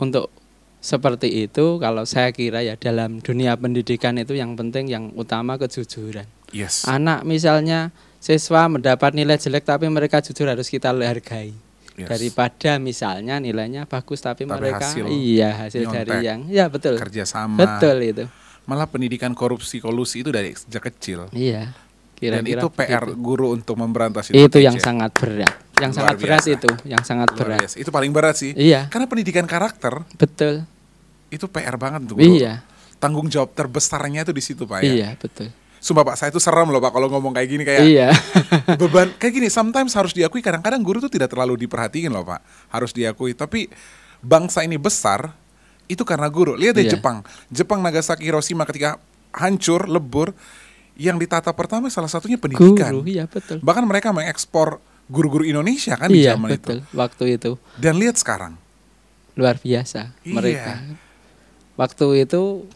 untuk seperti itu, kalau saya kira ya dalam dunia pendidikan itu yang penting, yang utama kejujuran. Yes. Anak misalnya siswa mendapat nilai jelek tapi mereka jujur, harus kita hargai. Yes. Daripada misalnya nilainya bagus tapi mereka hasil nyontek, dari yang betul. Kerjasama. Betul itu. Malah pendidikan korupsi kolusi itu dari sejak kecil. Iya. Dan Kira-kira itu PR begitu. guru untuk memberantas Itu TJ. yang sangat berat. Yang Luar sangat berat biasa. itu, yang sangat Luar berat. biasa. Itu paling berat sih. Iya, Karena pendidikan karakter betul. itu PR banget untuk guru. Iya. Tanggung jawab terbesarnya itu di situ Pak ya. Iya, betul. Sumpah Pak, saya itu serem loh Pak kalau ngomong kayak gini kayak Iya. beban kayak gini. Sometimes harus diakui kadang-kadang guru tuh tidak terlalu diperhatiin loh Pak. Harus diakui. Tapi bangsa ini besar itu karena guru. Lihat deh Iya. Jepang Nagasaki Hiroshima ketika hancur lebur, yang ditata pertama salah satunya pendidikan. Guru, iya betul. Bahkan mereka mengekspor guru-guru Indonesia kan di Iya, zaman betul. itu. Waktu itu Dan lihat sekarang. luar biasa Iya. mereka. Waktu itu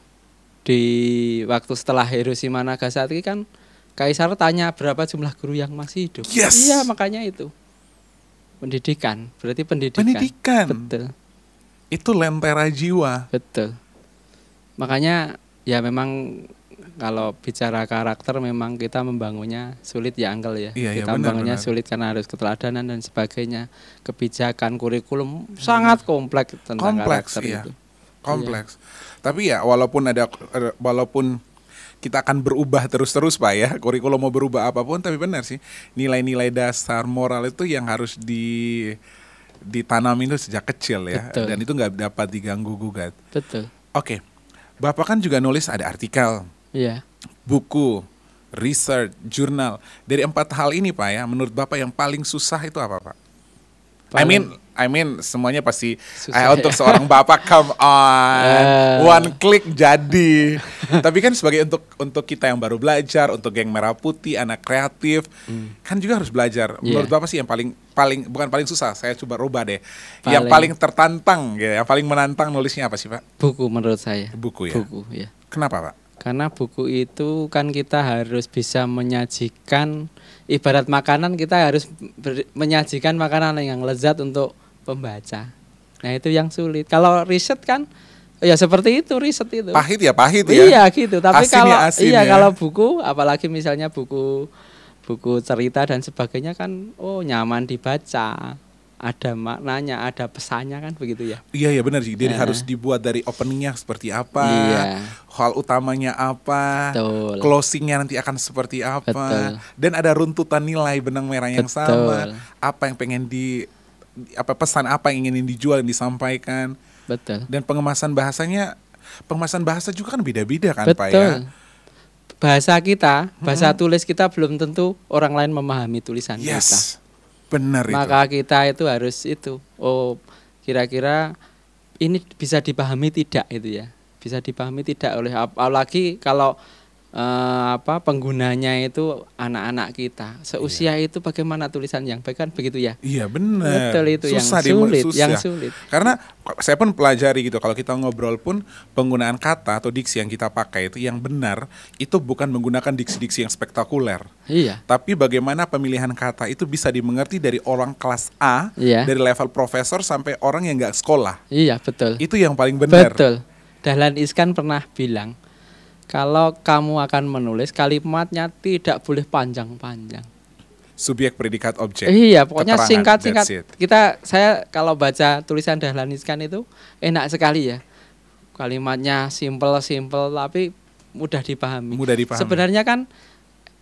waktu setelah Hiroshima Nagasaki kan Kaisar tanya berapa jumlah guru yang masih hidup. Yes. Iya, makanya itu. Pendidikan, berarti pendidikan. Pendidikan. Betul, Itu lentera jiwa. betul. Makanya ya memang kalau bicara karakter memang kita membangunnya sulit ya Uncle ya. Iya, iya, Kita benar, membangunnya benar. sulit karena harus keteladanan dan sebagainya. Kebijakan, kurikulum sangat kompleks tentang Kompleks, karakter iya. itu. Kompleks. Tapi ya walaupun kita akan berubah terus-terus Pak ya, kurikulum mau berubah apapun, tapi benar sih nilai-nilai dasar moral itu yang harus ditanamin itu sejak kecil ya. Betul. Dan itu nggak dapat diganggu gugat. Betul. Oke, Bapak kan juga nulis ada artikel, Iya. buku, research, jurnal. Dari 4 hal ini Pak ya, menurut Bapak yang paling susah itu apa Pak? I mean semuanya pasti Susah, untuk ya. seorang bapak come on, one click jadi. Tapi kan sebagai untuk kita yang baru belajar, untuk geng Merah Putih, anak kreatif, kan juga harus belajar. Menurut Iya. Bapak sih yang paling bukan paling susah, saya coba rubah deh. Yang paling tertantang, ya, yang paling menantang nulisnya apa sih Pak? Buku menurut saya. Buku ya. Buku ya. Kenapa Pak? Karena buku itu kan kita harus bisa menyajikan, ibarat makanan kita harus menyajikan makanan yang lezat untuk pembaca. Nah itu yang sulit. Kalau riset kan ya seperti itu riset itu. Pahit ya. Iya gitu. Tapi Asin kalau ya, asin ya. kalau buku, apalagi misalnya buku cerita dan sebagainya kan nyaman dibaca. Ada maknanya, ada pesannya kan begitu ya. Iya benar sih. Jadi Ya. harus dibuat dari openingnya seperti apa, Iya. hal utamanya apa, Betul. closingnya nanti akan seperti apa, Betul. dan ada runtutan nilai benang merah yang Betul. sama, apa yang pengen pesan apa yang ingin dijual dan disampaikan, Betul. dan pengemasan bahasa juga kan beda-beda kan Pak ya. Betul. Bahasa kita, bahasa tulis kita belum tentu orang lain memahami tulisan kita. Yes, benar itu. Maka kita itu harus kira-kira ini bisa dipahami tidak itu ya. Bisa dipahami tidak oleh apalagi kalau penggunanya itu anak-anak kita. Seusia itu bagaimana tulisan yang baik kan begitu ya. Iya benar. Betul itu Susah yang sulit. Karena saya pun pelajari gitu. Kalau kita ngobrol pun penggunaan kata atau diksi yang kita pakai itu yang benar itu bukan menggunakan diksi-diksi yang spektakuler. Iya. Tapi bagaimana pemilihan kata itu bisa dimengerti dari orang kelas A, Iya. dari level profesor sampai orang yang nggak sekolah. Iya betul. Itu yang paling benar. Betul. Dahlan Iskan pernah bilang, kalau kamu akan menulis kalimatnya tidak boleh panjang-panjang. Subjek, predikat, objek. Iya, pokoknya Keterangan, singkat-singkat. that's it. Saya kalau baca tulisan Dahlan Iskan itu enak sekali ya. Kalimatnya simple tapi mudah dipahami. Mudah dipahami. Sebenarnya kan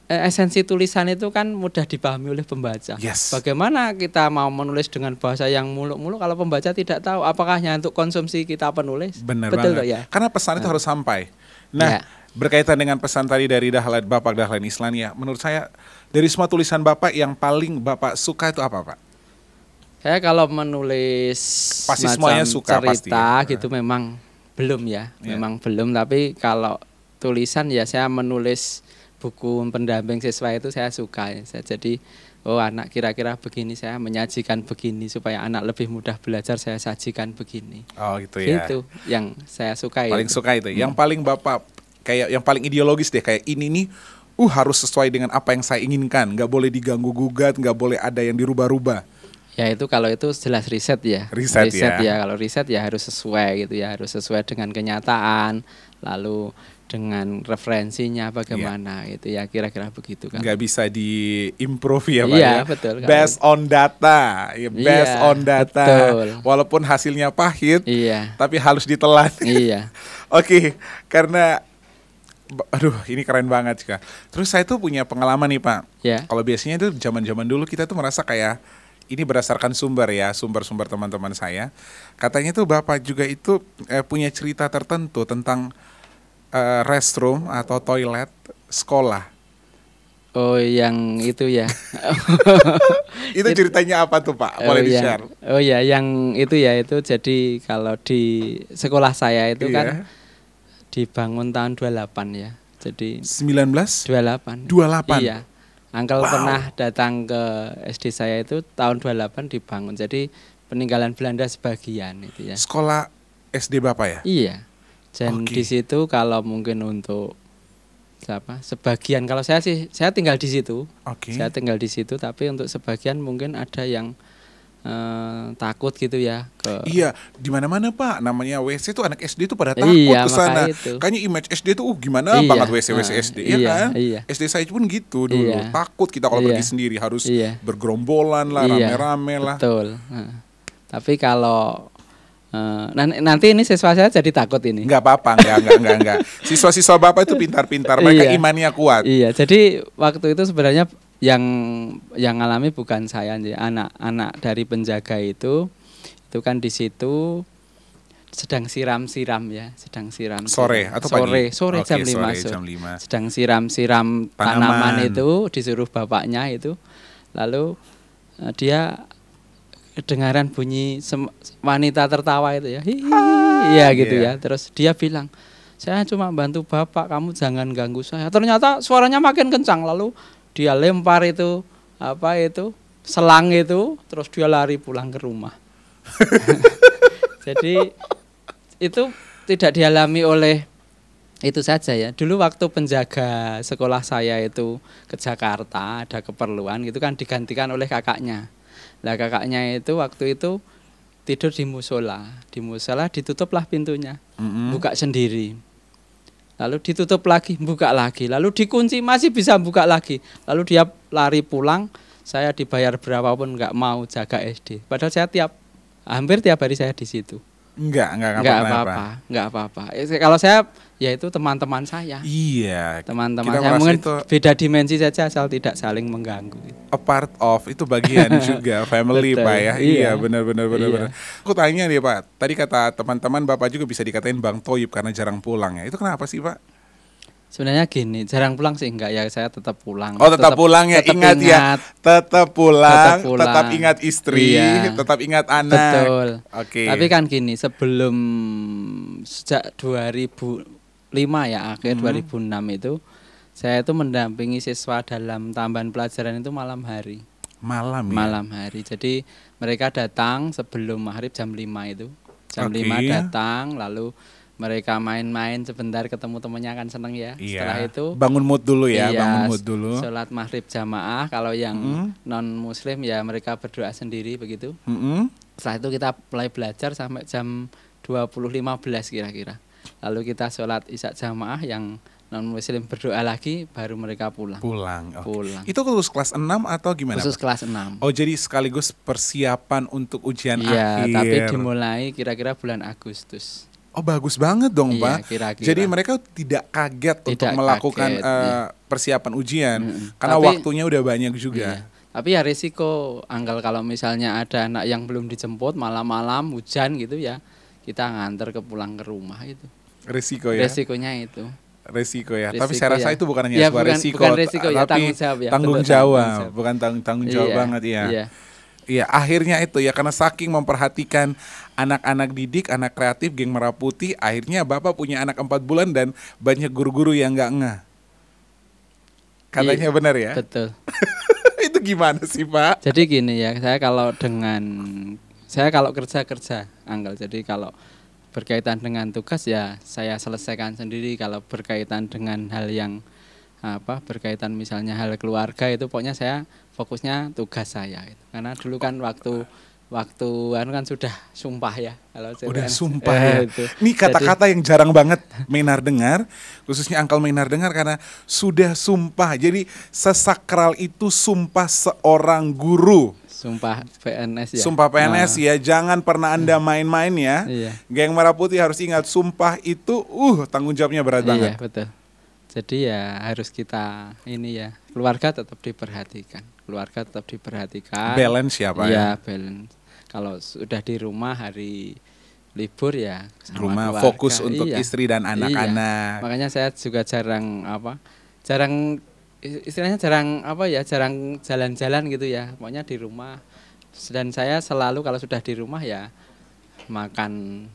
esensi tulisan itu kan mudah dipahami oleh pembaca. Yes. Bagaimana kita mau menulis dengan bahasa yang muluk-muluk kalau pembaca tidak tahu apakah hanya untuk konsumsi kita penulis? Benar Betul banget. ya. Karena pesan itu harus sampai. Nah, Ya. berkaitan dengan pesan tadi dari Bapak Dahlan Iskan ya, menurut saya dari semua tulisan Bapak yang paling Bapak suka itu apa Pak? Saya kalau menulis Pasti macam semuanya suka, cerita pasti ya. gitu memang belum ya, Ya. memang belum. Tapi kalau tulisan ya saya menulis buku pendamping siswa itu saya suka. Jadi anak kira-kira begini, saya menyajikan begini supaya anak lebih mudah belajar, saya sajikan begini. Oh gitu ya. Itu yang saya suka. Paling suka itu. Yang paling Bapak kayak yang paling ideologis deh kayak ini nih harus sesuai dengan apa yang saya inginkan, nggak boleh diganggu gugat, nggak boleh ada yang dirubah-rubah. Ya itu kalau itu jelas riset ya. Riset ya. Kalau riset ya harus sesuai gitu ya, harus sesuai dengan kenyataan, lalu dengan referensinya bagaimana gitu ya, kira-kira begitu kan. Nggak bisa diimprove ya Pak Iya, ya. betul. Based on data, ya, based Iya, on data. betul. Walaupun hasilnya pahit, Iya. tapi harus ditelan. Iya. Oke, karena Aduh, ini keren banget Kak. Terus saya tuh punya pengalaman nih Pak. Ya. Kalau biasanya itu zaman-zaman dulu kita tuh merasa kayak ini berdasarkan sumber ya, sumber-sumber teman-teman saya. Katanya tuh Bapak juga itu punya cerita tertentu tentang restroom atau toilet sekolah. Oh, yang itu ya. Itu ceritanya apa tuh Pak? Boleh di-share? Oh ya, yang itu ya, itu jadi kalau di sekolah saya itu kan dibangun tahun 28 ya. Jadi 1928. 28. Iya. Uncle pernah datang ke SD saya itu tahun 28 dibangun. Jadi peninggalan Belanda sebagian itu ya. Sekolah SD Bapak ya? Iya. Dan di situ kalau mungkin untuk sebagian, kalau saya sih saya tinggal di situ. Saya tinggal di situ, tapi untuk sebagian mungkin ada yang takut gitu ya ke. Iya, di mana-mana Pak, namanya WC tuh anak SD tuh pada takut ke sana. Kayaknya image SD tuh gimana banget WC SD ya kan? SD saya pun gitu dulu. Takut kita kalau pergi sendiri harus bergerombolan lah, rame-rame lah. Betul. Tapi kalau nanti ini siswa saya jadi takut ini. Enggak apa-apa, enggak. Siswa-siswa Bapak itu pintar-pintar, mereka imannya kuat. Iya, jadi waktu itu sebenarnya yang alami bukan saya, anak-anak dari penjaga itu kan di situ sedang siram-siram ya, sore atau pagi? Sore jam 5. Sedang siram-siram tanaman itu, disuruh bapaknya itu. Lalu dia kedengaran bunyi wanita tertawa itu ya. Iya gitu ya. Terus dia bilang, "Saya cuma bantu Bapak, kamu jangan ganggu saya." Ternyata suaranya makin kencang, lalu dia lempar itu selang itu, terus dia lari pulang ke rumah. Jadi itu tidak dialami oleh itu saja ya. Dulu waktu penjaga sekolah saya itu ke Jakarta, ada keperluan itu kan digantikan oleh kakaknya. Lah kakaknya itu waktu itu tidur di musola ditutuplah pintunya, buka sendiri. Lalu ditutup lagi, buka lagi, lalu dikunci masih bisa buka lagi. Lalu dia lari pulang, saya dibayar berapapun nggak mau jaga SD. Padahal saya hampir tiap hari saya di situ. Enggak apa-apa. Kalau saya ya itu teman-teman saya. Iya. Teman-teman saya mungkin itu beda dimensi saja asal tidak saling mengganggu. A part of itu bagian juga family Pak ya. Iya, benar. Aku tanya nih Pak, tadi kata teman-teman Bapak juga bisa dikatain Bang Toyib karena jarang pulang ya. Itu kenapa sih Pak? Sebenarnya gini, jarang pulang sih enggak ya, saya tetap pulang. Oh, tetap pulang ya, ingat ya. Tetap pulang, tetap ingat istri, tetap ingat anak. Betul. Oke. Tapi kan gini, sejak 2005 ya, akhir 2006 itu saya itu mendampingi siswa dalam tambahan pelajaran itu malam hari. Malam hari. Jadi mereka datang sebelum maghrib jam 5 itu. Jam 5 datang, lalu mereka main-main sebentar, ketemu temannya kan seneng ya. Setelah itu bangun mood dulu ya, sholat maghrib jamaah. Kalau yang non muslim ya mereka berdoa sendiri begitu. Setelah itu kita mulai belajar sampai jam 20.15 kira-kira. Lalu kita sholat isya jamaah, yang non muslim berdoa lagi, baru mereka pulang. Itu khusus kelas 6 atau gimana? Khusus kelas 6. Oh, jadi sekaligus persiapan untuk ujian akhir. Iya, tapi dimulai kira-kira bulan Agustus. Oh, bagus banget dong Pak. Kira-kira. Jadi mereka tidak kaget untuk melakukan persiapan ujian karena waktunya udah banyak juga. Tapi ya risiko, Anggal, kalau misalnya ada anak yang belum dijemput malam-malam hujan gitu ya, kita nganter pulang ke rumah itu. Risiko ya. Resikonya itu. Resiko ya. Tapi saya rasa itu bukan hanya sebuah resiko, bukan resiko ya, tapi tanggung jawab, bukan tanggung jawab banget ya. Iya, akhirnya itu ya, karena saking memperhatikan anak-anak didik, anak kreatif Geng Merah Putih, akhirnya Bapak punya anak 4 bulan dan banyak guru-guru yang nggak ngeh. Katanya benar ya? Betul. Itu gimana sih Pak? Jadi gini ya, saya kalau kerja Anggal, jadi kalau berkaitan dengan tugas ya saya selesaikan sendiri. Kalau berkaitan dengan hal yang berkaitan misalnya hal keluarga, itu pokoknya saya fokusnya tugas saya itu. Karena dulu kan waktu kan sudah sumpah ya. Kalau udah sumpah ya. Ini kata-kata yang jarang banget Menar dengar, khususnya Uncle Menar dengar, karena sudah sumpah. Jadi sesakral itu sumpah seorang guru. Sumpah PNS ya. Sumpah PNS ya, jangan pernah Anda main-main ya. Geng Merah Putih harus ingat, sumpah itu tanggung jawabnya berat banget. Iya, betul. Jadi ya harus kita ini ya, keluarga tetap diperhatikan. Keluarga tetap diperhatikan. Balance ya Pak ya? Iya, balance. Kalau sudah di rumah hari libur ya sama Rumah keluarga. fokus untuk Iya. istri dan anak-anak. Makanya saya juga jarang istilahnya jarang jalan-jalan gitu ya. Pokoknya di rumah. Dan saya selalu kalau sudah di rumah ya makan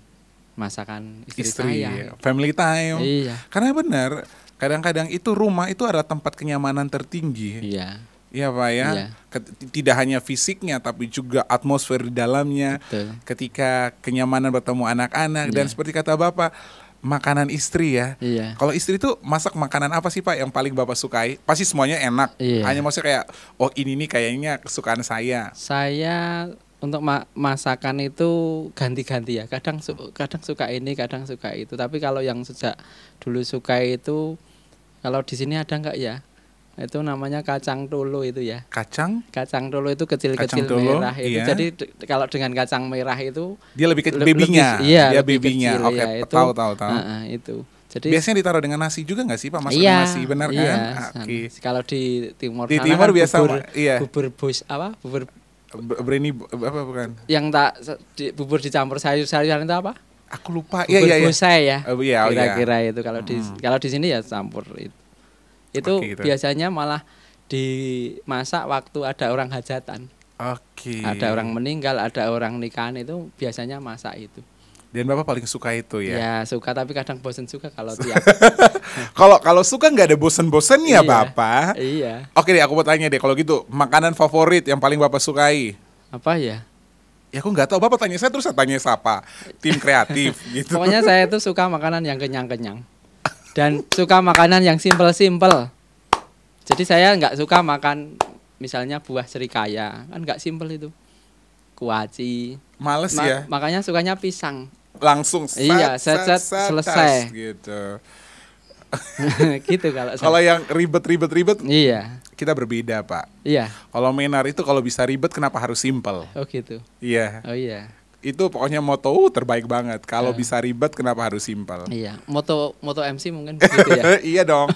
masakan istri saya. Family time. Iya. Karena benar, kadang-kadang itu rumah itu adalah tempat kenyamanan tertinggi. Iya. Iya Pak ya. Iya. Tidak hanya fisiknya tapi juga atmosfer di dalamnya. Betul. Ketika kenyamanan bertemu anak-anak dan Iya. seperti kata Bapak, makanan istri ya. Iya. Kalau istri itu masak makanan apa sih Pak yang paling Bapak sukai? Pasti semuanya enak. Iya. Hanya maksudnya kayak oh ini nih kayaknya kesukaan saya. Saya untuk masakan itu ganti-ganti ya. Kadang suka ini, kadang suka itu. Tapi kalau yang sejak dulu suka itu, kalau di sini ada enggak ya? Itu namanya kacang tolo itu ya. Kacang Tolo itu kecil-kecil Kacang tolo, merah itu. iya. Jadi kalau dengan kacang merah itu dia lebih lebih- babynya. iya, Dia lebih babynya. kecil, Oke, ya, itu. tahu. Itu. Jadi Biasanya ditaruh dengan nasi juga nggak sih Pak? Masuk iya, nasi benar iya, kan? Oke. Kalau di timur Di sana timur kan biasa, iya. bubur bus apa? Bubur Breni apa bukan? yang bubur dicampur sayur-sayuran itu apa? Aku lupa. Bubur Iya. bonsai ya. Oh, iya, oh, iya. Kira-kira itu kalau di sini ya campur itu. Itu Oke, gitu. biasanya malah dimasak waktu ada orang hajatan. Oke. Ada orang meninggal, ada orang nikahan itu biasanya masak itu. Dan Bapak paling suka itu ya. Ya suka tapi kadang bosen juga kalau tiap. Kalau suka nggak ada bosen-bosennya Iya. Bapak. Iya. Oke deh, aku mau tanya deh kalau gitu, makanan favorit yang paling Bapak sukai? Apa ya? Ya aku nggak tahu, Bapak tanya saya terus saya tanya siapa? Tim kreatif gitu. Pokoknya saya itu suka makanan yang kenyang-kenyang. Dan suka makanan yang simpel-simpel. Jadi saya nggak suka makan misalnya buah serikaya, kan nggak simpel itu. Kuaci. Males ya. Makanya sukanya pisang. Langsung Iya, set, selesai. tas, gitu. Gitu kalau saya. Kalau yang ribet, Iya. kita berbeda Pak. Iya. Kalau Menar itu kalau bisa ribet kenapa harus simpel? Oh gitu. Iya. Oh iya. Itu pokoknya moto terbaik banget. Kalau bisa ribet kenapa harus simpel? Iya. Moto MC mungkin begitu ya. Iya dong.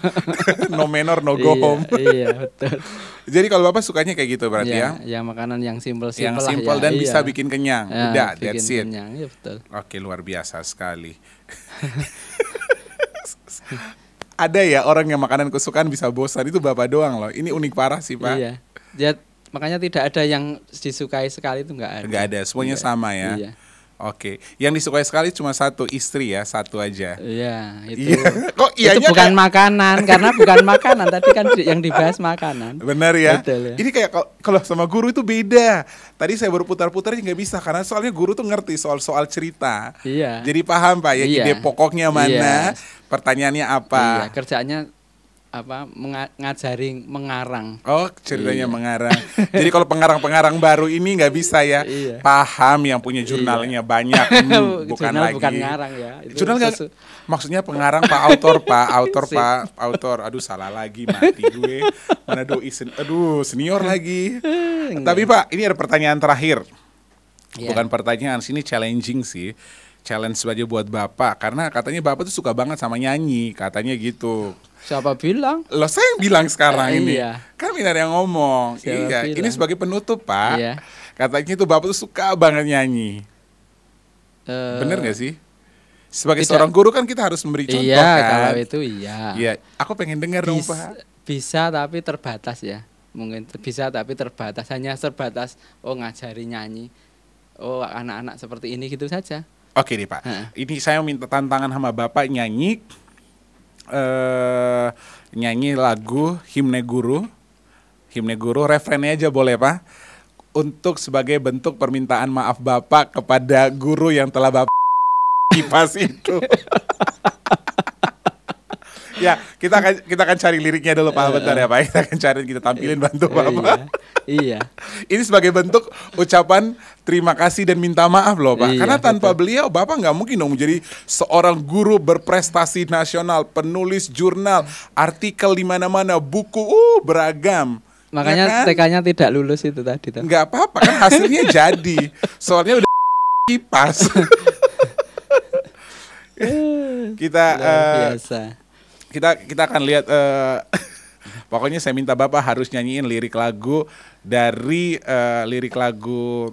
No manner no go home. Iya, betul. Jadi kalau Bapak sukanya kayak gitu berarti ya? Ya makanan yang simpel-simpel Yang lah simpel ya. dan Iya. bisa bikin kenyang. Ya, Udah, bikin that's it. kenyang. Iya, betul. Oke, luar biasa sekali. Ada ya orang yang makanan kesukaan bisa bosan, itu Bapak doang loh. Ini unik parah sih Pak. Iya. Makanya tidak ada yang disukai sekali itu enggak ada. Enggak ada, semuanya Enggak. sama ya. Iya. Oke, yang disukai sekali cuma satu, istri ya, satu aja. Iya, itu. Iya. Kok Itu iyanya bukan kayak- makanan karena bukan makanan tadi kan yang dibahas makanan. Benar ya. Betul, ya. Ini kayak kalau sama guru itu beda. Tadi saya baru putar-putar nggak bisa karena soalnya guru tuh ngerti soal Iya. cerita. Jadi paham Pak ya Iya. ide pokoknya mana, Iya. pertanyaannya Iya, apa. kerjaannya ngajari mengarang. Oh, ceritanya Iya. mengarang. Jadi kalau pengarang-pengarang baru ini nggak bisa ya. Iya. Paham yang punya jurnalnya banyak. Bukan Jurnal lagi. bukan ngarang ya. Itu Jurnal nggak? Maksudnya pengarang Pak autor Pak autor Sip. Pak autor. Aduh salah lagi mati gue. Mana doi aduh senior lagi. Tapi Pak ini ada pertanyaan terakhir. Iya. Bukan pertanyaan, sini challenging sih. Challenge aja buat Bapak karena katanya Bapak tuh suka banget sama nyanyi, katanya gitu. Siapa bilang? Loh saya yang bilang sekarang ini. Iya. Kan Minar yang ngomong. Siapa Iya, bilang? ini sebagai penutup Pak. Iya. Katanya itu Bapak tuh suka banget nyanyi. Bener gak sih? Sebagai tidak. seorang guru kan kita harus memberi contoh Iya, kan. kalau itu iya. Iya, aku pengen dengar dong Pak. Bisa tapi terbatas ya. Mungkin bisa tapi terbatas, hanya terbatas ngajari nyanyi. Oh, anak-anak seperti ini gitu saja. Oke nih Pak. Ini saya minta tantangan sama Bapak nyanyi nyanyi lagu Himne Guru. Himne Guru refrennya aja boleh Pak. Untuk sebagai bentuk permintaan maaf Bapak kepada guru yang telah Bapak kipas itu. Ya, kita akan cari liriknya dulu Pak, bentar ya Pak. Kita akan cari, kita tampilin bantu Bapak. Iya. Ini sebagai bentuk ucapan terima kasih dan minta maaf loh Pak. Iya, Karena tanpa betul. beliau Bapak nggak mungkin dong menjadi seorang guru berprestasi nasional, penulis jurnal, artikel di mana-mana, buku beragam. Makanya Ya kan? TK-nya tidak lulus itu tadi tuh. Nggak apa-apa kan hasilnya jadi. Soalnya udah kipas. Kita Luar biasa. kita akan lihat. Pokoknya saya minta Bapak harus nyanyiin lirik lagu dari lirik lagu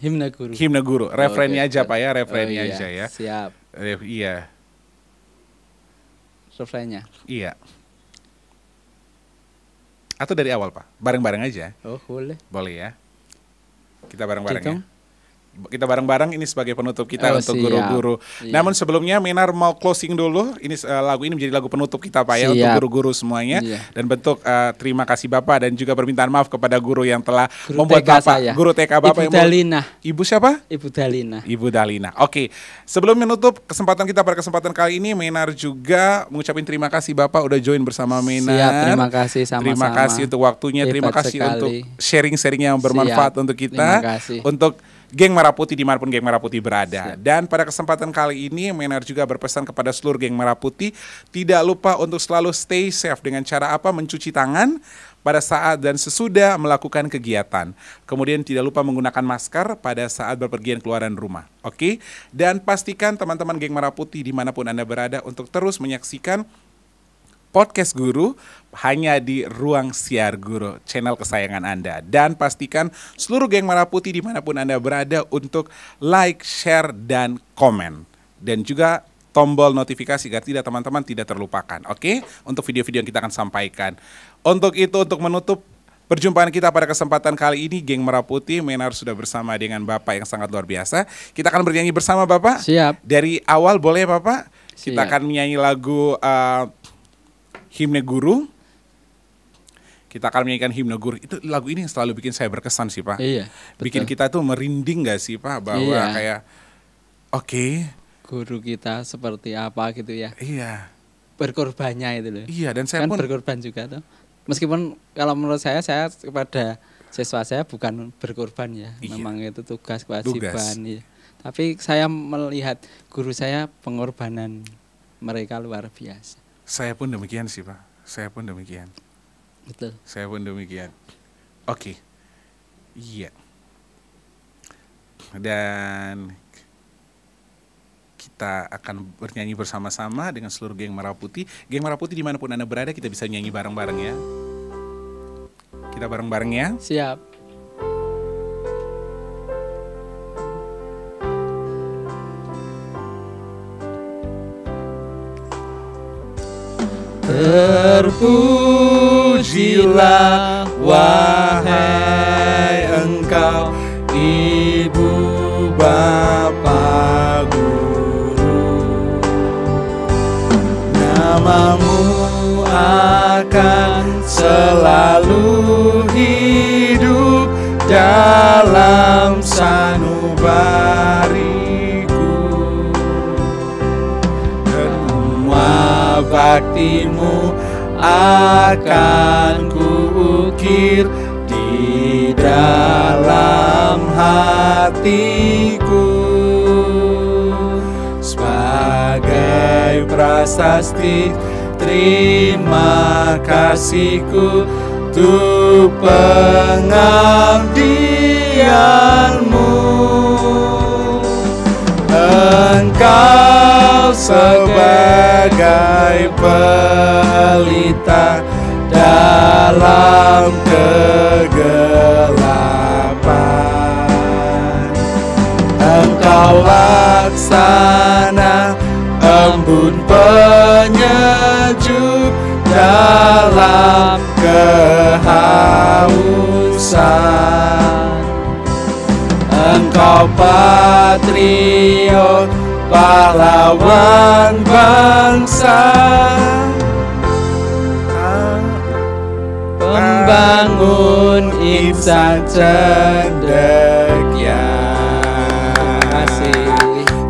Himne Guru. Refrennya aja Pak ya, refrennya aja ya. Siap. Iya. Refrennya. Iya. Atau dari awal Pak, bareng-bareng aja. Oh boleh. Boleh ya. Kita bareng-bareng Gitu. ya. Kita bareng-bareng ini sebagai penutup kita untuk siap. guru-guru. Iya. Namun sebelumnya Menar mau closing dulu. Ini lagu ini menjadi lagu penutup kita Pak ya Siap. untuk guru-guru semuanya. Iya. Dan bentuk terima kasih Bapak dan juga permintaan maaf kepada guru yang telah Guru membuat TK Bapak saya. guru TK Bapak Ibu yang Dalina. Ibu siapa? Ibu Dalina. Ibu Dalina. Oke. Sebelum menutup kesempatan kita pada kesempatan kali ini, Menar juga mengucapkan terima kasih Bapak udah join bersama Menar. Siap, terima kasih sama-sama. Terima kasih untuk waktunya, terima Hebat kasih sekali. untuk sharing-sharing yang bermanfaat Siap, untuk kita. terima kasih. Untuk Geng Merah Putih dimanapun Geng Merah Putih berada. Dan pada kesempatan kali ini Menar juga berpesan kepada seluruh Geng Merah Putih, tidak lupa untuk selalu stay safe dengan cara apa? Mencuci tangan pada saat dan sesudah melakukan kegiatan. Kemudian tidak lupa menggunakan masker pada saat berpergian keluaran rumah. Oke? Dan pastikan teman-teman Geng Merah Putih dimanapun Anda berada untuk terus menyaksikan podcast Guru hanya di Ruang Siar Guru, channel kesayangan Anda. Dan pastikan seluruh Geng Merah Putih dimanapun Anda berada untuk like, share, dan komen. Dan juga tombol notifikasi agar tidak teman-teman tidak terlupakan. Oke? Untuk video-video yang kita akan sampaikan. Untuk itu, untuk menutup perjumpaan kita pada kesempatan kali ini, Geng Merah Putih, Menar sudah bersama dengan Bapak yang sangat luar biasa. Kita akan bernyanyi bersama Bapak. Siap. Dari awal boleh Bapak? Kita Siap. akan menyanyi lagu Himne Guru. Kita akan menyanyikan Himne Guru. Itu lagu ini yang selalu bikin saya berkesan sih Pak. Iya. Bikin betul. kita tuh merinding gak sih Pak? Bahwa Iya. kayak oke, Guru kita seperti apa gitu ya. iya. Berkorbannya itu loh. Iya, dan saya Kan pun berkorban juga tuh. Meskipun kalau menurut saya kepada siswa saya bukan berkorban ya. Iya. Memang itu tugas kewajiban. Iya. Tapi saya melihat guru saya pengorbanan mereka luar biasa. Saya pun demikian sih Pak. Saya pun demikian. Betul. Saya pun demikian. Oke. Iya. Dan kita akan bernyanyi bersama-sama dengan seluruh Geng Merah Putih. Geng Merah Putih dimanapun Anda berada, kita bisa nyanyi bareng-bareng ya. Kita bareng-bareng ya. Siap. Terpujilah wahai Engkau, Ibu Bapa Guru. Namamu akan selalu hidup dalam sanubariku. Semua baktimu akan kuukir di dalam hatiku sebagai prasasti terima kasihku untuk pengabdianmu. Engkau sebagai pelita dalam kegelapan. Engkau laksana embun penyejuk dalam kehausan. Engkau patriot, pahlawan bangsa, pembangun insan cendekia.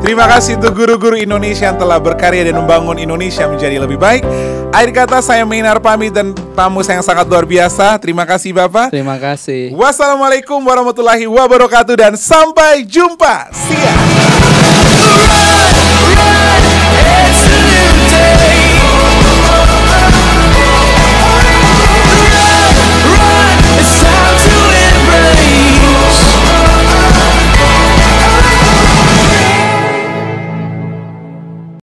Terima kasih untuk guru-guru Indonesia yang telah berkarya dan membangun Indonesia menjadi lebih baik. Akhir kata saya Menar pamit dan tamu saya yang sangat luar biasa. Terima kasih Bapak. Terima kasih. Wassalamualaikum warahmatullahi wabarakatuh dan sampai jumpa. Siap.